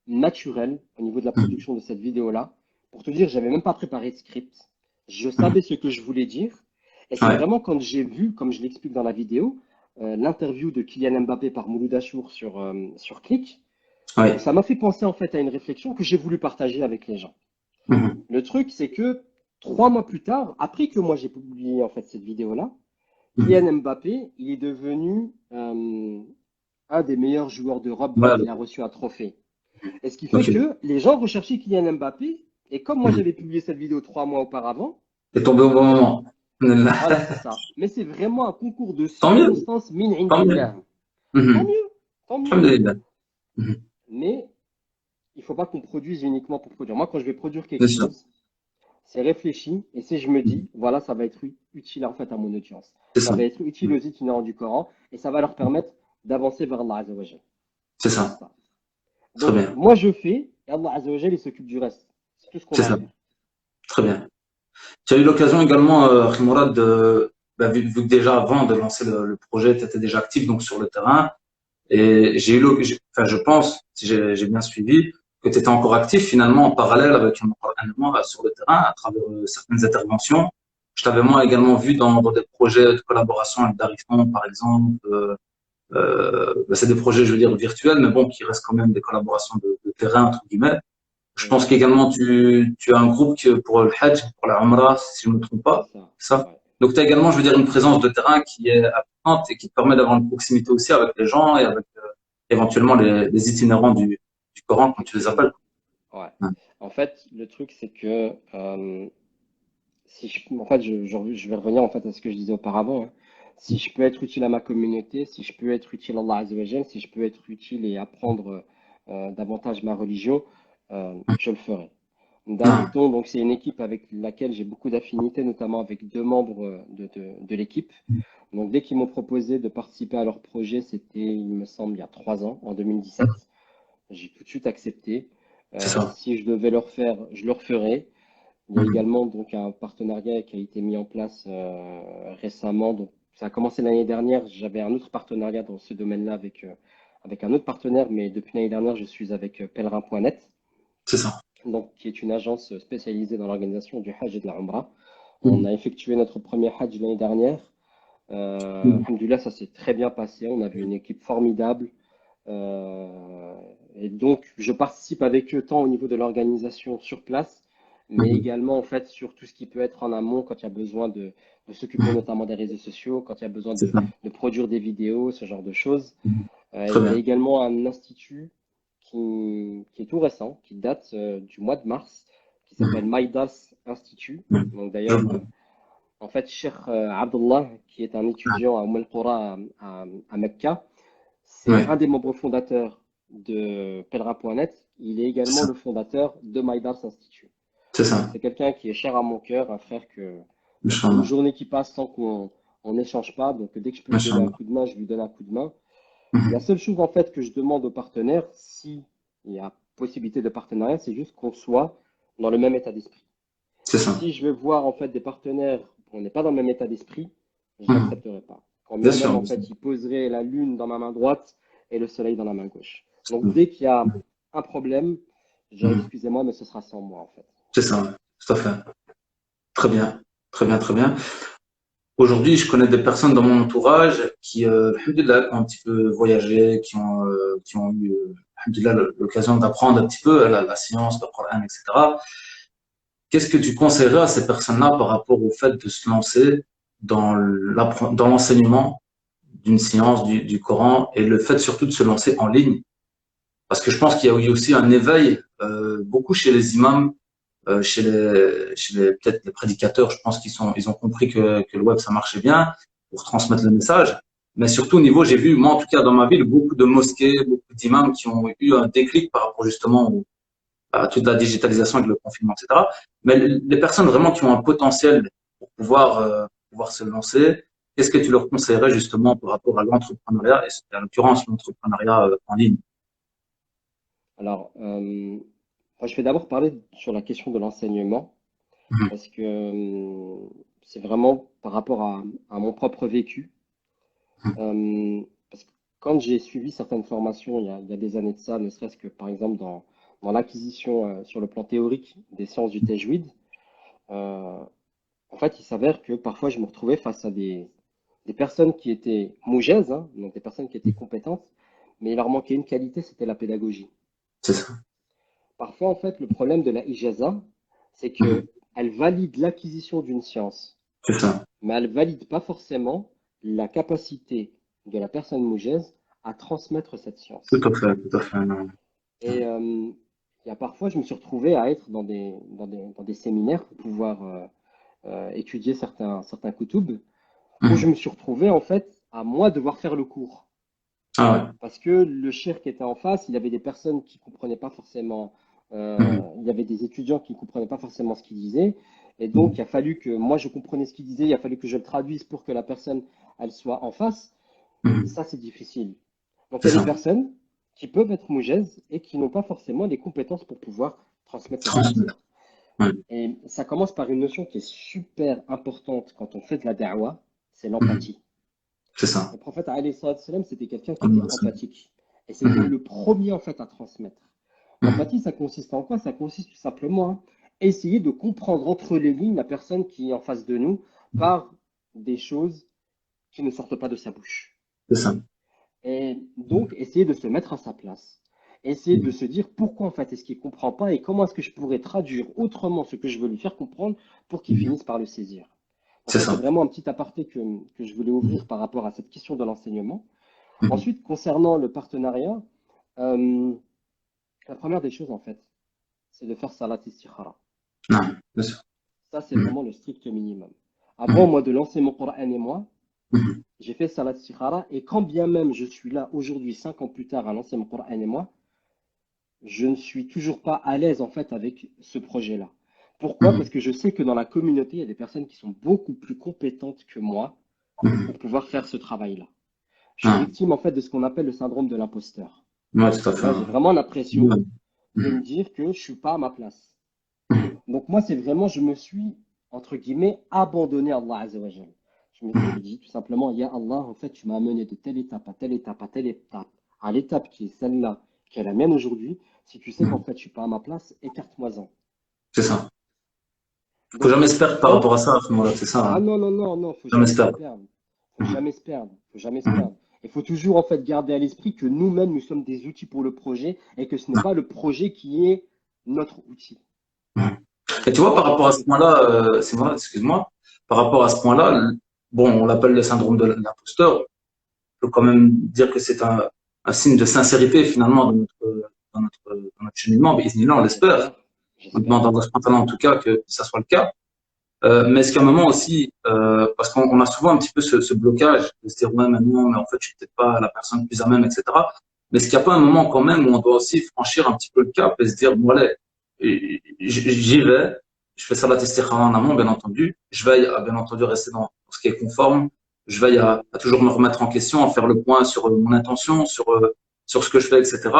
naturel au niveau de la Mhm. production de cette vidéo-là. Pour te dire, j'avais même pas préparé de script. Je Mhm. savais ce que je voulais dire. Et c'est Ouais, vraiment quand j'ai vu, comme je l'explique dans la vidéo, l'interview de Kylian Mbappé par Mouloud Achour sur Click, ouais. ça m'a fait penser en fait à une réflexion que j'ai voulu partager avec les gens. Mhm. Le truc, c'est que 3 mois plus tard, après que moi j'ai publié en fait cette vidéo-là, Mhm. Kylian Mbappé, il est devenu un des meilleurs joueurs d'Europe dès Voilà. qu'il a reçu un trophée. Et ce qui fait Ok. que les gens recherchaient Kylian Mbappé. Et comme moi Mhm. j'avais publié cette vidéo 3 mois auparavant, T'es tombé au bon moment. Alhamdulillah. voilà, c'est ça. Mais c'est vraiment un concours de Tant mieux. circonstances min Tant mieux. indillah. Tant Mhm. mieux, tant mieux. Alhamdulillah. Mhm. Mais il ne faut pas qu'on produise uniquement pour produire. Moi, quand je vais produire quelque Bien sûr. chose, c'est réfléchi. Et si je me Mhm. dis, voilà, ça va être utile en fait à mon audience. C'est Ça ça. va être utile aux Mhm. itinérants du Coran. Et ça va leur permettre d'avancer vers Allah Azza wa Jal. C'est C'est ça. ça. Très Donc, bien. moi, je fais. Et Allah Azza wa Jal, il s'occupe du reste. C'est tout ce qu'on C'est a à ça. faire. Très bien. Tu as eu l'occasion également, Mourad, vu que déjà avant de lancer le projet, tu étais déjà actif donc sur le terrain. Et enfin, je pense, si j'ai bien suivi, que tu étais encore actif finalement en parallèle avec un mois sur le terrain à travers certaines interventions. Je t'avais moi également vu dans des projets de collaboration avec Darifon, par exemple. C'est des projets, je veux dire, virtuels, mais bon, qui restent quand même des collaborations de terrain, entre guillemets. Je pense Mhm. qu'également, tu as un groupe pour le Hajj, pour la Umrah, si je ne me trompe C'est pas. ça. C'est ça. Ouais. Donc, tu as également, je veux dire, une présence de terrain qui est importante et qui te permet d'avoir une proximité aussi avec les gens et avec éventuellement les itinérants du Coran, comme tu les appelles. Ouais. Ouais. En fait, le truc, c'est que si en fait, je vais revenir en fait à ce que je disais auparavant, hein. Si je peux être utile à ma communauté, si je peux être utile à Allah Azza wa Jal, si je peux être utile et apprendre davantage ma religion, je le ferai. Ouais. Dariton, donc c'est une équipe avec laquelle j'ai beaucoup d'affinités, notamment avec 2 membres de l'équipe. Donc dès qu'ils m'ont proposé de participer à leur projet, c'était, il me semble, il y a 3 ans, en 2017. J'ai tout de suite accepté. C'est ça. Si je devais le refaire, je le referais. Il y a Mhm. également donc un partenariat qui a été mis en place récemment. Donc ça a commencé l'année dernière. J'avais un autre partenariat dans ce domaine-là avec un autre partenaire, mais depuis l'année dernière, je suis avec pèlerin.net, C'est ça. donc, qui est une agence spécialisée dans l'organisation du Hajj et de la Umrah. On Mhm. a effectué notre premier Hajj l'année dernière. Mhm. Alhamdoulilah, ça s'est très bien passé. On avait une équipe formidable. Euh, et donc, je participe avec eux tant au niveau de l'organisation sur place, mais Mhm. également en fait sur tout ce qui peut être en amont quand il y a besoin de s'occuper Mhm. notamment des réseaux sociaux, quand il y a besoin C'est ça. de produire des vidéos, ce genre de choses. Mhm. Très Il y a bien. également un institut qui est tout récent, qui date du mois de mars, qui s'appelle Mhm. Midas Institute. Mhm. Donc Je d'ailleurs, vois. en fait, Cheikh Abdullah, qui est un étudiant à Umm al-Qura à Mecca, c'est Ouais, un des membres fondateurs de Pèlerin.net. Il est c'est également ça. le fondateur de Midas Institute. C'est Donc ça. c'est quelqu'un qui est cher à mon cœur, un frère que il n'y a pas une Inch'Allah. journée qui passe sans qu'on n'échange pas. Donc dès que je peux lui donner un Inch'Allah. coup de main, je lui donne un coup de main. La Mhm. seule chose en fait que je demande aux partenaires, si il y a possibilité de partenariat, c'est juste qu'on soit dans le même état d'esprit. C'est ça. Si je veux voir en fait des partenaires, on n'est pas dans le même état d'esprit, je Mhm. l'accepterai pas. Quand Bien bien sûr, même en bien sûr. fait, ils poseraient la lune dans ma main droite et le soleil dans la main gauche. Donc dès qu'il y a un problème, je dirais Mhm. excusez-moi, mais ce sera sans moi en fait. C'est ça, ouais. Tout à fait. Très bien. Très bien, très bien. Aujourd'hui, je connais des personnes dans mon entourage qui, alhamdoulilah, ont un petit peu voyagé, qui ont eu, alhamdoulilah, l'occasion d'apprendre un petit peu la science, le Coran, etc. Qu'est-ce que tu conseillerais à ces personnes-là par rapport au fait de se lancer dans l'enseignement d'une science, du Coran, et le fait surtout de se lancer en ligne? Parce que je pense qu'il y a eu aussi un éveil, beaucoup chez les imams, peut-être les prédicateurs, je pense ils ont compris que le web ça marchait bien pour transmettre le message. Mais surtout au niveau, j'ai vu, moi en tout cas dans ma ville, beaucoup de mosquées, beaucoup d'imams qui ont eu un déclic par rapport justement à toute la digitalisation avec le confinement, etc. Mais les personnes vraiment qui ont un potentiel pour pouvoir se lancer, qu'est-ce que tu leur conseillerais justement par rapport à l'entrepreneuriat, et en l'occurrence l'entrepreneuriat en ligne? Alors, moi, je vais d'abord parler sur la question de l'enseignement Mhm. parce que c'est vraiment par rapport à mon propre vécu. Parce que quand j'ai suivi certaines formations il y a des années de ça, ne serait-ce que par exemple dans l'acquisition sur le plan théorique des sciences du tajwid, euh, en fait, il s'avère que parfois je me retrouvais face à des personnes qui étaient mougaises, hein, donc des personnes qui étaient compétentes, mais il leur manquait une qualité, c'était la pédagogie. C'est ça. Parfois, en fait, le problème de la ijaza, c'est Mhm. que elle valide l'acquisition d'une science, C'est ça. mais elle valide pas forcément la capacité de la personne mougèze à transmettre cette Tout science. à fait, tout à fait. Non. Et il y a parfois, je me suis retrouvé à être dans des séminaires pour pouvoir étudier certains koutoubs, où je Mhm. me suis retrouvé en fait à moi devoir faire le cours. Ah ouais. Parce que le cheikh qui était en face, il avait des personnes qui comprenaient pas forcément, Mhm. il y avait des étudiants qui ne comprenaient pas forcément ce qu'il disait. Et donc, Mhm. il a fallu que moi, je comprenais ce qu'il disait, il a fallu que je le traduise pour que la personne, elle soit en face. Mhm. Ça, c'est difficile. Donc, il C'est y a des ça. personnes qui peuvent être mougèzes et qui n'ont pas forcément les compétences pour pouvoir transmettre cette science-là. Transmettre. Ouais. Et ça commence par une notion qui est super importante quand on fait de la da'wah, c'est Mhm. l'empathie. C'est ça. Le prophète, alayhi salatu wassalam, c'était quelqu'un qui était empathique. Et c'était Mhm. le premier, en fait, à transmettre. Mhm. L'empathie, ça consiste en quoi? Ça consiste tout simplement à essayer de comprendre entre les lignes la personne qui est en face de nous par des choses qui ne sortent pas de sa bouche. C'est ça. Et donc, essayer de se mettre à sa place. Essayer de Mhm. se dire pourquoi, en fait, est-ce qu'il ne comprend pas et comment est-ce que je pourrais traduire autrement ce que je veux lui faire comprendre pour qu'il Mhm. finisse par le saisir. Donc C'est ça, c'est ça. vraiment un petit aparté que je voulais Mhm. ouvrir par rapport à cette question de l'enseignement. Mhm. Ensuite, concernant le partenariat, euh, la première des choses, en fait, c'est de faire salat istikhara. Non, bien sûr. Ça, c'est Mhm. vraiment le strict minimum. Avant, Mhm. moi, de lancer mon Coran et moi, Mhm. j'ai fait salat istikhara. Et quand bien même je suis là aujourd'hui, 5 ans plus tard, à lancer mon Coran et moi, je ne suis toujours pas à l'aise, en fait, avec ce projet-là. Pourquoi? Parce Mhm. que je sais que dans la communauté, il y a des personnes qui sont beaucoup plus compétentes que moi Mhm. pour pouvoir faire ce travail-là. Je suis Ah. victime, en fait, de ce qu'on appelle le syndrome de l'imposteur. Ouais, tout à fait. C'est-à-dire, j'ai vraiment l'impression Ouais. de me Mhm. dire que je suis pas à ma place. Mhm. Donc moi, c'est vraiment, je me suis, entre guillemets, abandonné à Allah Azza wa Jal. Je me dis tout simplement, Ya Allah, en fait, tu m'as amené de telle étape à telle étape à telle étape, à l'étape qui est celle-là, qui est la mienne aujourd'hui. Si tu sais qu'en fait, je suis pas à ma place, écarte-moi-en. C'est ça. Faut Donc, jamais se perdre par dans... rapport à ça à ce moment-là, c'est ça, Ah hein. non, non, non, non, faut Jamais jamais se se perdre. perdre. Faut Mhm. jamais se perdre. Faut jamais se Mhm. perdre. Il faut toujours, en fait, garder à l'esprit que nous-mêmes, nous sommes des outils pour le projet et que ce n'est pas le projet qui est notre outil. Mhm. Donc, Et c'est tu vois, par vraiment, en rapport à fait, ce point-là, c'est moi, excuse-moi, par rapport à ce point-là, bon, on l'appelle le syndrome de l'imposteur. On peut quand même dire que c'est un signe de sincérité finalement dans notre cheminement. Mais on l'espère. j'espère, On j'espère. demande à Allah subhanahu wa ta'ala, en tout cas que ça soit le cas. Mais est-ce qu'à un moment aussi, parce qu'on a souvent un petit peu ce blocage de se dire ouais mais non, mais en fait je suis peut-être pas la personne plus à même, etc. Mais est-ce qu'il n'y a pas un moment quand même où on doit aussi franchir un petit peu le cap et se dire bon allez, j'y vais, je fais salat istikhara en amont bien entendu, je veille à bien entendu rester dans ce qui est conforme, je veille à toujours me remettre en question, à faire le point sur mon intention, sur ce que je fais, etc.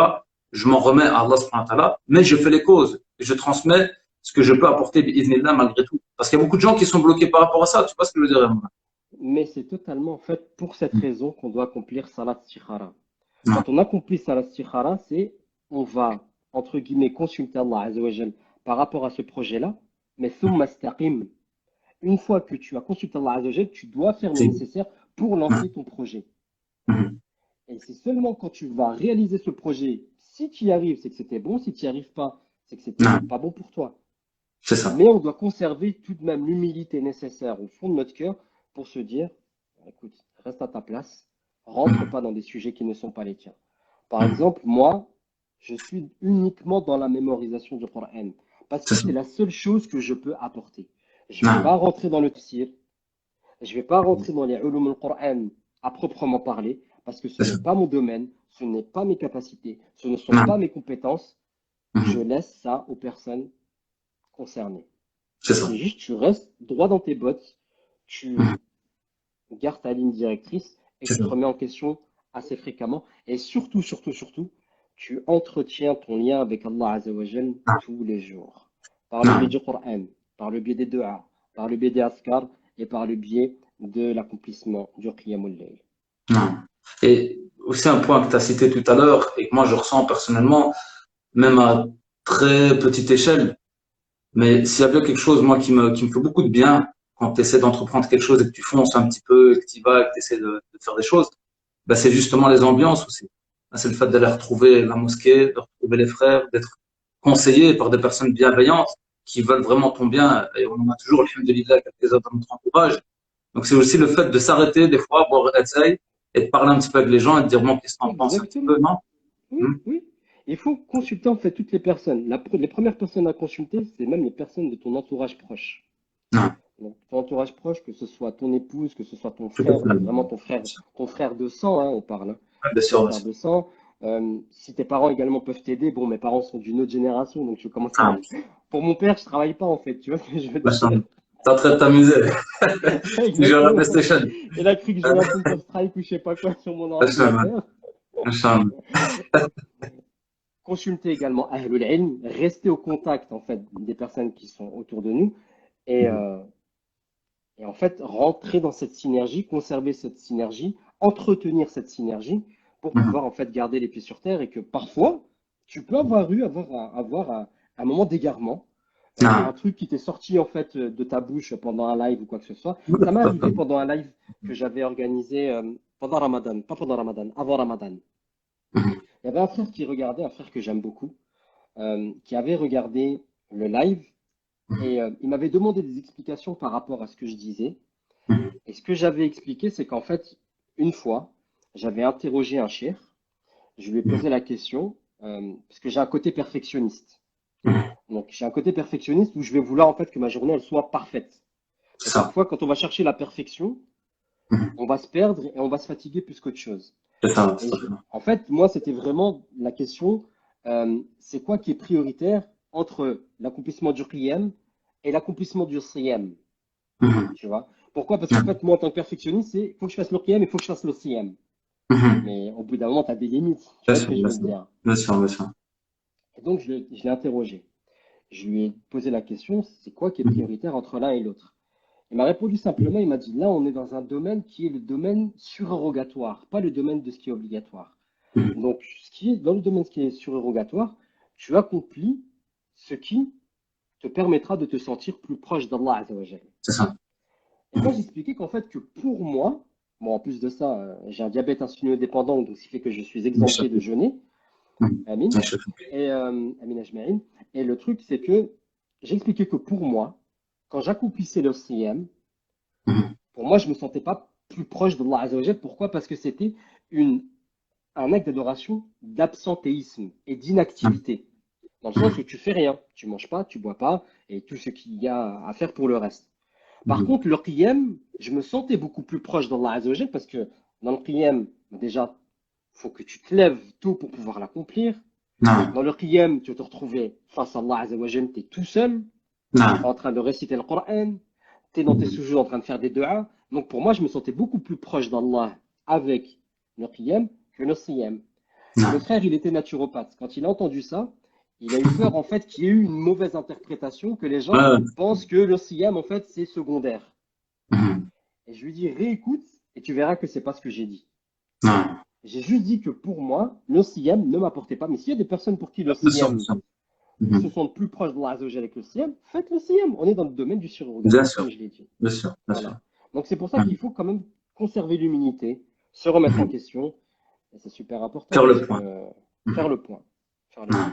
Je m'en remets à Allah subhanahu wa ta'ala, mais je fais les causes et je transmets ce que je peux apporter bi'idhnillah malgré tout. Parce qu'il y a beaucoup de gens qui sont bloqués par rapport à ça. Tu vois ce que je veux dire, Emma? Mais c'est totalement, en fait, pour cette raison qu'on doit accomplir Salat Stikhara. Non. Quand on accomplit Salat Stikhara, c'est on va, entre guillemets, consulter Allah Azza wa Jal par rapport à ce projet-là, mais thumma istaqim. Une fois que tu as consulté Allah Azza wa Jal, tu dois faire le Si. nécessaire pour Non. lancer ton projet. Mhm. Et c'est seulement quand tu vas réaliser ce projet, si tu y arrives, c'est que c'était bon, si tu n'y arrives pas, c'est que c'était Non. pas bon pour toi. C'est ça. Mais on doit conserver tout de même l'humilité nécessaire au fond de notre cœur pour se dire, écoute, reste à ta place, rentre Mhm. pas dans des sujets qui ne sont pas les tiens. Par Mhm. exemple, moi, je suis uniquement dans la mémorisation du Coran parce C'est que ça. c'est la seule chose que je peux apporter. Je ne vais Non. pas rentrer dans le tafsir, je ne vais pas rentrer dans les ulum al-Qur'an à proprement parler parce que ce C'est n'est ça. pas mon domaine, ce n'est pas mes capacités, ce ne sont Non. pas mes compétences. Je Mhm. laisse ça aux personnes concernées. C'est C'est ça. juste, tu restes droit dans tes bottes, tu Mhm. gardes ta ligne directrice et C'est tu ça. te remets en question assez fréquemment. Et surtout, surtout, surtout, tu entretiens ton lien avec Allah Azza wa Jal Non. tous les jours. Par le biais Non. du Coran, par le biais des du'a, par le biais des askar et par le biais de l'accomplissement du Qiyamul Layl. Non. Et aussi un point que tu as cité tout à l'heure et que moi je ressens personnellement, même à très petite échelle, mais s'il y a bien quelque chose, moi, qui me fait beaucoup de bien quand tu essaies d'entreprendre quelque chose et que tu fonces un petit peu, et que tu y vas, et que tu essaies de faire des choses, ben, c'est justement les ambiances aussi. Ben, c'est le fait d'aller retrouver la mosquée, de retrouver les frères, d'être conseillé par des personnes bienveillantes qui veulent vraiment ton bien. Et on en a toujours, alhamdoulilah, quelques-uns dans notre entourage. Donc c'est aussi le fait de s'arrêter des fois, voir essaye, et de parler un petit peu avec les gens et de dire, bon, qu'est-ce que t'en penses un petit peu, Exactement. non? Oui, Hmm. oui. Il faut consulter en fait toutes les personnes. Les premières personnes à consulter, c'est même les personnes de ton entourage proche. Non, Donc, ton entourage proche, que ce soit ton épouse, que ce soit ton tout à frère, mais vraiment fait. ton frère de sang, hein, on parle, hein, Bien ton sûr, bien frère sûr. de sang. Si tes parents également peuvent t'aider, bon, mes parents sont d'une autre génération, donc je commence à. Ah, Pour mon père, je travaille pas en fait, tu vois ce que je veux machin. dire? T'es en train de t'amuser. Tu joues à la Exactement. PlayStation. Il a cru que je jouais à Counter-Strike ou je sais pas quoi sur mon Machin, ordinateur. machin. Consulter également Ahlul Ilm, rester au contact en fait des personnes qui sont autour de nous et, euh, et en fait rentrer dans cette synergie, conserver cette synergie, entretenir cette synergie pour pouvoir en fait garder les pieds sur terre et que parfois tu peux avoir un moment d'égarement, un Non. truc qui t'est sorti en fait de ta bouche pendant un live ou quoi que ce soit. Ça m'est arrivé pendant un live que j'avais organisé pendant Ramadan, pas pendant Ramadan, avant Ramadan. Il y avait un frère qui regardait, un frère que j'aime beaucoup qui avait regardé le live et il m'avait demandé des explications par rapport à ce que je disais. Et ce que j'avais expliqué, c'est qu'en fait, une fois, j'avais interrogé un cheikh, je lui ai posé la question, parce que j'ai un côté perfectionniste. Donc j'ai un côté perfectionniste où je vais vouloir en fait que ma journée elle soit parfaite. C'est Et ça. parfois, quand on va chercher la perfection, on va se perdre et on va se fatiguer plus qu'autre chose. C'est ça. Et C'est ça. en fait, moi, c'était vraiment la question, c'est quoi qui est prioritaire entre l'accomplissement du qiyam et l'accomplissement du siyam, tu vois? Pourquoi? Parce qu'en fait, moi, en tant que perfectionniste, c'est faut que je fasse le qiyam et faut que je fasse le siyam. Mais au bout d'un moment, tu as des limites, tu Bien vois ce sûr, que je bien veux sûr. dire? Bien sûr, bien sûr. Et donc, je l'ai interrogé. Je lui ai posé la question, c'est quoi qui est prioritaire entre l'un et l'autre? Il m'a répondu simplement, il m'a dit, là, on est dans un domaine qui est le domaine surérogatoire, pas le domaine de ce qui est obligatoire. Mhm. Donc, ce qui est dans le domaine ce qui est surérogatoire, tu accomplis ce qui te permettra de te sentir plus proche d'Allah Azza wa Jal. C'est ça. Et moi, Mhm. j'expliquais qu'en fait, que pour moi, bon, en plus de ça, j'ai un diabète insulino-dépendant, donc ce qui fait que je suis exempté de Inch'Allah. jeûner, Mhm. Amin, Inch'Allah. et Amin Ajma'in. Et le truc, c'est que j'expliquais que pour moi, quand j'accomplissais le siyam, Mhm. pour moi, je ne me sentais pas plus proche d'Allah Azza wa Jal. Pourquoi? Parce que c'était une, un acte d'adoration d'absentéisme et Mhm. d'inactivité. Dans le sens où tu fais rien, tu manges pas, tu bois pas, et tout ce qu'il y a à faire pour le reste. Par Mhm. contre, le qiyam, je me sentais beaucoup plus proche d'Allah Azza wa Jal parce que dans le qiyam, déjà, il faut que tu te lèves tôt pour pouvoir l'accomplir. Non. Dans le qiyam, tu vas te retrouver face à Allah Azza wa Jal, tu es tout seul, Non. en train de réciter le Coran, tu es dans tes Mhm. sujets en train de faire des du'as. Donc pour moi, je me sentais beaucoup plus proche d'Allah avec le qiyam que le siyam. Et le Non. frère, il était naturopathe. Quand il a entendu ça, il a eu peur en fait qu'il y ait eu une mauvaise interprétation, que les gens Ouais. pensent que le siyam en fait c'est secondaire. Mhm. Et je lui dis réécoute et tu verras que c'est pas ce que j'ai dit. Non. J'ai juste dit que pour moi, le siyam ne m'apportait pas. Mais s'il y a des personnes pour qui le Bien sûr, bien siyam, sûr. ils se Mhm. sentent plus proches de l'Azza avec le siyam, faites le siyam. On est dans le domaine du Bien surérogatoire, sûr. comme je l'ai dit. Bien sûr. Bien sûr. Voilà. Donc c'est pour ça qu'il Mhm. faut quand même conserver l'humilité, se remettre en Mhm. question. Et c'est super important Faire parce le que point. faire Mhm. le point. Faire le point. Non.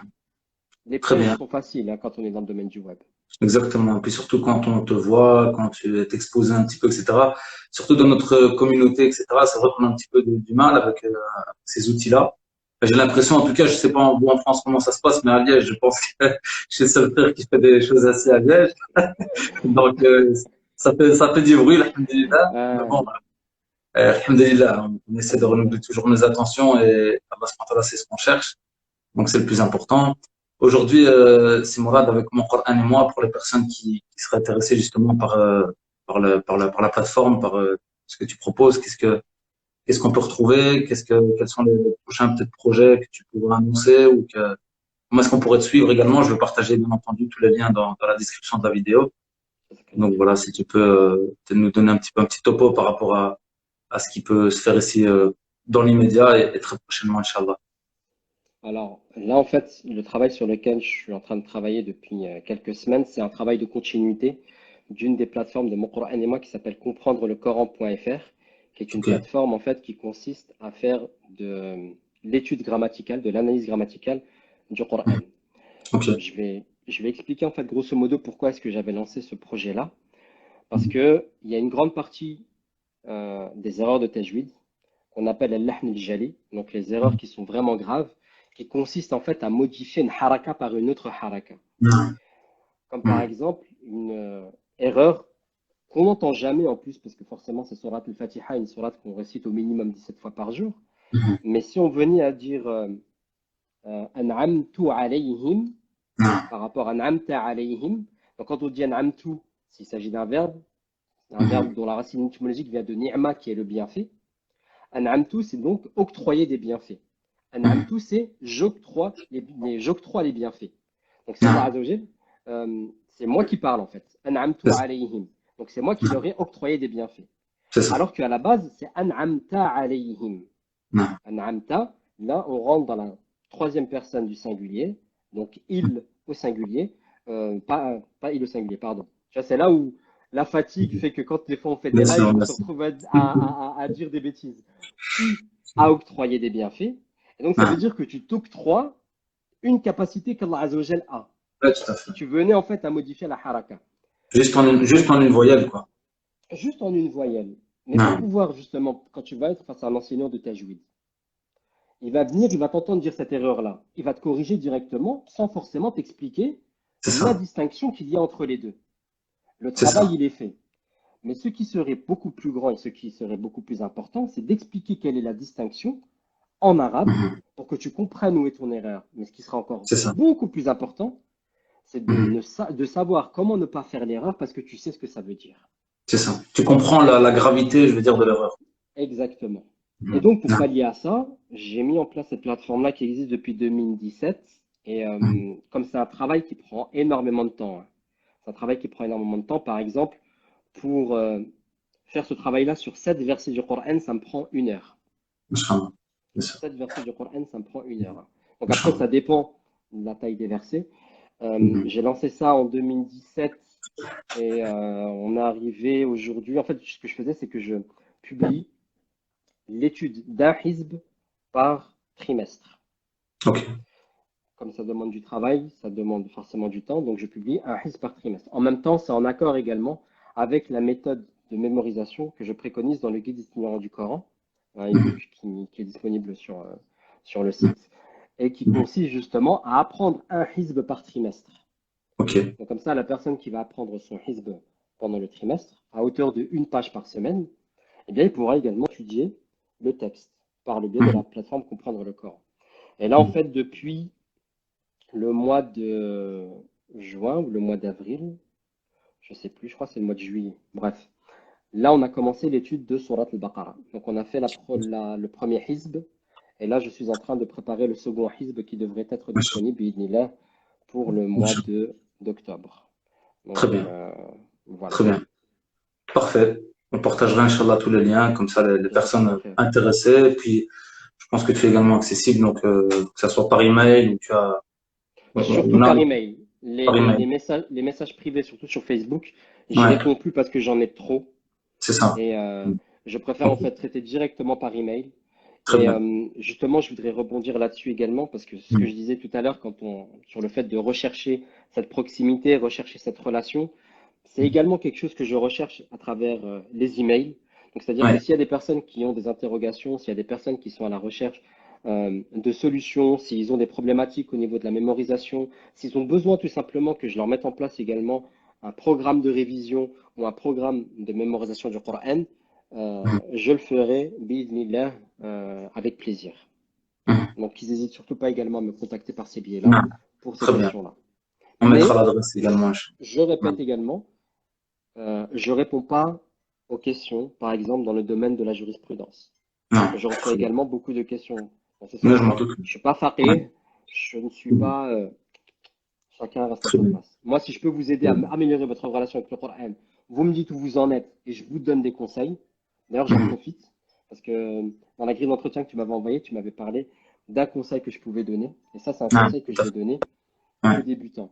Les Très pièges bien. sont faciles hein, quand on est dans le domaine du web. Exactement. Puis surtout quand on te voit, quand tu es exposé un petit peu, etc. Surtout dans notre communauté, etc. C'est vrai qu'on a un petit peu du mal avec ces outils-là. Enfin, j'ai l'impression, en tout cas, je sais pas vous en France comment ça se passe, mais à Liège, je pense que je suis le seul frère qui fait des choses assez à Liège. Donc, ça fait du bruit, alhamdulillah. Mais bon, alhamdulillah, on essaie de renouveler Alhamdulillah. toujours nos attentions et Allah subhanahu wa ta'ala, c'est ce qu'on cherche. Donc, c'est le plus important. Aujourd'hui, c'est Mourad avec mon Coran et moi pour les personnes qui seraient intéressées justement par la plateforme, par ce que tu proposes, qu'est-ce qu'on peut retrouver, quels sont les prochains peut-être projets que tu pourrais annoncer ou comment est-ce qu'on pourrait te suivre également. Je vais partager bien entendu tous les liens dans la description de la vidéo. Donc voilà, si tu peux nous donner un petit peu un petit topo par rapport à ce qui peut se faire ici dans l'immédiat et très prochainement, Inch'Allah. Alors là, en fait, le travail sur lequel je suis en train de travailler depuis quelques semaines, c'est un travail de continuité d'une des plateformes de Mon Coran et moi qui s'appelle comprendre le Coran.fr, qui est une Ok, plateforme en fait qui consiste à faire de l'étude grammaticale, de l'analyse grammaticale du Coran. ok, Je vais expliquer en fait grosso modo pourquoi est-ce que j'avais lancé ce projet-là. Parce que il y a une grande partie des erreurs de tajwid qu'on appelle al-lahn al-jali, donc les erreurs qui sont vraiment graves, qui consistent en fait à modifier une haraka par une autre haraka. Comme par exemple une erreur qu'on n'entend jamais en plus, parce que forcément c'est surat al-Fatiha, une surat qu'on récite au minimum 17 fois par jour. Mais si on venait à dire an'amtu alayhim par rapport à an'amta alayhim, donc quand on dit an'amtu, s'il s'agit d'un verbe, un verbe dont la racine étymologique vient de ni'ma qui est le bienfait. An'amtu, c'est donc octroyer des bienfaits. An'amtu, c'est j'octroie les bienfaits. Donc c'est Allah Azzawajal, c'est moi qui parle en fait. An'amtu alayhim. Donc c'est moi qui leur ai octroyé des bienfaits. c'est ça. Alors qu'à la base, c'est an'amta alayhim. Non. An'amta, là on rentre dans la troisième personne du singulier, donc il au singulier, pas il au singulier, pardon. Tu vois, c'est là où la fatigue fait que quand des fois on fait Bien des sûr, lives, on se merci. retrouve à dire des bêtises. Qui a octroyé des bienfaits? Et donc ça veut Non. dire que tu t'octroies une capacité qu'Allah Azzawajal a. Ouais, tout à fait. Si tu venais en fait à modifier la haraka. Juste en une voyelle, quoi. Juste en une voyelle. Mais pour Non. pouvoir justement, quand tu vas être face à un enseignant de tajwid, il va venir, il va t'entendre dire cette erreur-là. Il va te corriger directement sans forcément t'expliquer C'est la ça. distinction qu'il y a entre les deux. Le C'est travail, ça. il est fait. Mais ce qui serait beaucoup plus grand et ce qui serait beaucoup plus important, c'est d'expliquer quelle est la distinction en arabe Mhm. pour que tu comprennes où est ton erreur. Mais ce qui sera encore C'est ça. beaucoup plus important, c'est Mhm. de savoir comment ne pas faire l'erreur parce que tu sais ce que ça veut dire. C'est ça. Tu comprends la gravité, je veux dire, de l'erreur. Exactement. Et Mhm. donc, pour Non. pallier à ça, j'ai mis en place cette plateforme-là qui existe depuis 2017. Et Mhm. comme c'est un travail qui prend énormément de temps, hein. C'est un travail qui prend énormément de temps. Par exemple, pour faire ce travail-là sur 7 versets du Coran, ça me prend 1 heure. Inch'Allah. Bien Sur sûr. 7 versets du Coran, ça me prend 1 heure. Donc après, Inch'Allah. ça dépend de la taille des versets. Mhm. J'ai lancé ça en 2017 et on est arrivé aujourd'hui. En fait, ce que je faisais, c'est que je publie l'étude d'un hizb par trimestre. Ok. Comme ça demande du travail, ça demande forcément du temps, donc je publie un hizb par trimestre. En même temps, c'est en accord également avec la méthode de mémorisation que je préconise dans le guide itinérant du Coran, un Mhm. e-book qui est disponible sur le site et qui Mhm. consiste justement à apprendre un hizb par trimestre. Ok. Donc comme ça, la personne qui va apprendre son hizb pendant le trimestre, à hauteur de 1 page par semaine, eh bien, il pourra également étudier le texte par le biais de la Mhm. plateforme Comprendre le Coran. Et là, en Mhm. fait, depuis le mois de juin ou le mois d'avril, je sais plus, je crois que c'est le mois de juillet. Bref, là, on a commencé l'étude de Surat al-Baqarah. Donc, on a fait le premier hizb, et là, je suis en train de préparer le second hizb qui devrait être Inch'Allah. disponible, bi'idhnillah, pour le mois Inch'Allah. d'octobre. Très Donc, bien. voilà. Très bien. Parfait. On partagera, Inch'Allah, tous les liens, comme ça, les C'est gentil, mon personnes frère. intéressées. Et puis, je pense que tu es également accessible, donc, que ça soit par email ou tu as, Surtout on a par email. Les, par les, email. les messages, les messages privés, surtout sur Facebook, j'y Ouais, réponds plus parce que j'en ai trop. c'est ça. Et je préfère en Ok. fait traiter directement par email. Très Et bien. justement, je voudrais rebondir là-dessus également parce que ce que Mhm. je disais tout à l'heure sur le fait de rechercher cette proximité, rechercher cette relation, c'est également quelque chose que je recherche à travers les emails. Donc, c'est-à-dire que Ouais. s'il y a des personnes qui ont des interrogations, s'il y a des personnes qui sont à la recherche de solutions, s'ils ont des problématiques au niveau de la mémorisation, s'ils ont besoin tout simplement que je leur mette en place également un programme de révision ou un programme de mémorisation du Coran, Mhm. je le ferai, bismillah, avec plaisir. Mhm. Donc, ils n'hésitent surtout pas également à me contacter par ces biais-là Ouais. pour ces Très bien. questions-là. On mettra Mais l'adresse également, je Ouais. répète également, je réponds pas aux questions, par exemple, dans le domaine de la jurisprudence. Parce que Non. je reçois Très bien. également beaucoup de questions dans ce Mais je m'en sens-là. doute. Je suis pas Ouais. faqih, je ne suis Mhm. pas, chacun reste à Très sa bien. place. Moi, si je peux vous aider à Très bien. améliorer votre relation avec le Coran, vous me dites où vous en êtes et je vous donne des conseils. D'ailleurs, j'en Mhm. profite parce que dans la grille d'entretien que tu m'avais envoyée, tu m'avais parlé d'un conseil que je pouvais donner. Et ça, c'est un Ouais, conseil que tout je à vais fait. donner Ouais. aux débutants.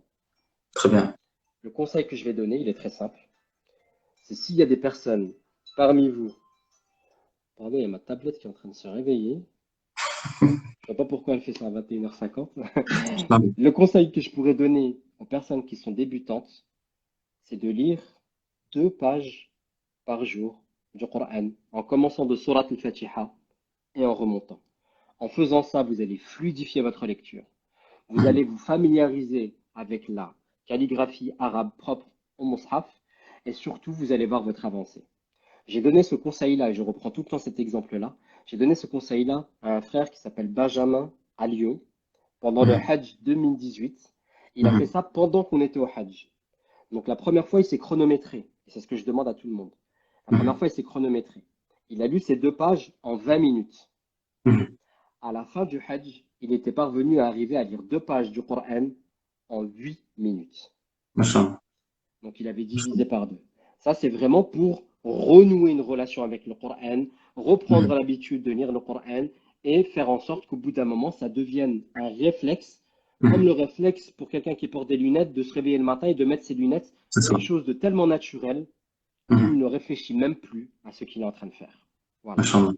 Très bien. Le conseil que je vais donner, il est très simple. C'est s'il y a des personnes parmi vous. Pardon, il y a ma tablette qui est en train de se réveiller. Je ne sais pas pourquoi elle fait ça à 21h50. Non. Le conseil que je pourrais donner aux personnes qui sont débutantes, c'est de lire 2 pages par jour du Coran, en commençant de Surat al-Fatiha et en remontant. En faisant ça, vous allez fluidifier votre lecture. Vous Mhm. allez vous familiariser avec la calligraphie arabe propre au Mus'haf et surtout, vous allez voir votre avancée. J'ai donné ce conseil-là, et je reprends tout le temps cet exemple-là, j'ai donné ce conseil-là à un frère qui s'appelle Benjamin à Lyon pendant le Mhm. Hajj 2018. Il a fait Mhm. ça pendant qu'on était au Hajj. Donc la première fois, il s'est chronométré. Et c'est ce que je demande à tout le monde. La première Mhm. fois, il s'est chronométré. Il a lu ces 2 pages en 20 minutes. Mhm. À la fin du Hajj, il était parvenu à arriver à lire 2 pages du Coran en 8 minutes. Machin. Donc il avait divisé par 2. Ça, c'est vraiment pour renouer une relation avec le Coran, reprendre Mhm. l'habitude de lire le Coran et faire en sorte qu'au bout d'un moment, ça devienne un réflexe, comme le Mhm. réflexe pour quelqu'un qui porte des lunettes, de se réveiller le matin et de mettre ses lunettes, C'est ça. quelque chose de tellement naturel qu'il Mhm. ne réfléchit même plus à ce qu'il est en train de faire. Voilà. Machin.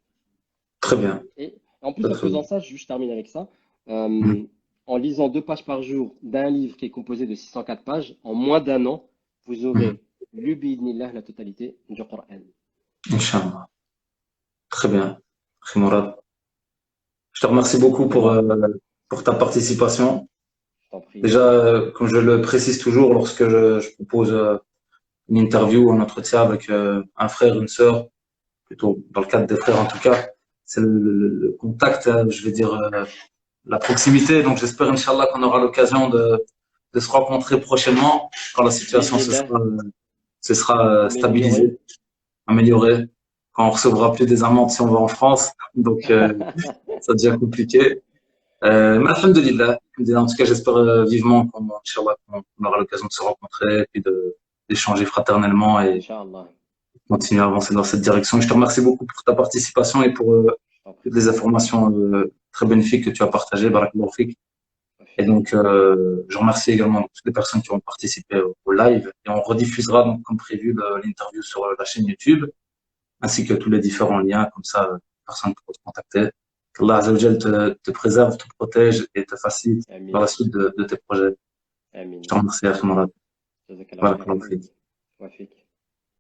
Très bien. Et en plus, Très, en très bien. faisant ça, je termine avec ça, Mhm. euh, en lisant 2 pages par jour d'un livre qui est composé de 604 pages, en moins d'un an, vous Mhm. aurez lu bi'idhnillah la totalité du Coran. Inch'Allah. Très bien. Khimourad. Je te remercie Et beaucoup de moi, pour ta participation. je t'en prie. Déjà, comme je le précise toujours, lorsque je propose une interview, un entretien avec un frère, une sœur, plutôt dans le cadre des frères en tout cas, c'est le contact, je vais dire, la proximité. Donc j'espère, Inch'Allah, qu'on aura l'occasion de se rencontrer prochainement quand la situation Bi'idhnillah, se sera amélioré. stabilisée, améliorée, quand on recevra plus des amendes si on va en France. Donc ça devient compliqué. Mais alhamdulillah, en tout cas, j'espère vivement Inch'Allah, qu'on aura l'occasion de se rencontrer et puis d'échanger fraternellement et Inch'Allah. continuer à avancer dans cette direction. Je te remercie beaucoup pour ta participation et pour Je t'en toutes prie. les informations très bénéfiques que tu as partagées. Barakallahu fik. Et donc, je remercie également toutes les personnes qui ont participé au live. Et on rediffusera donc, comme prévu, l'interview sur la chaîne YouTube, ainsi que tous les différents liens. Comme ça, personne ne peut te contacter. Qu'Allah Azza wa Jal te préserve, te protège et te facilite dans la Amin. suite de tes projets. Je Amin. te remercie, Akhi Mourad. جزاك الله خير Barakallahu fik. حبيبي. وفيك.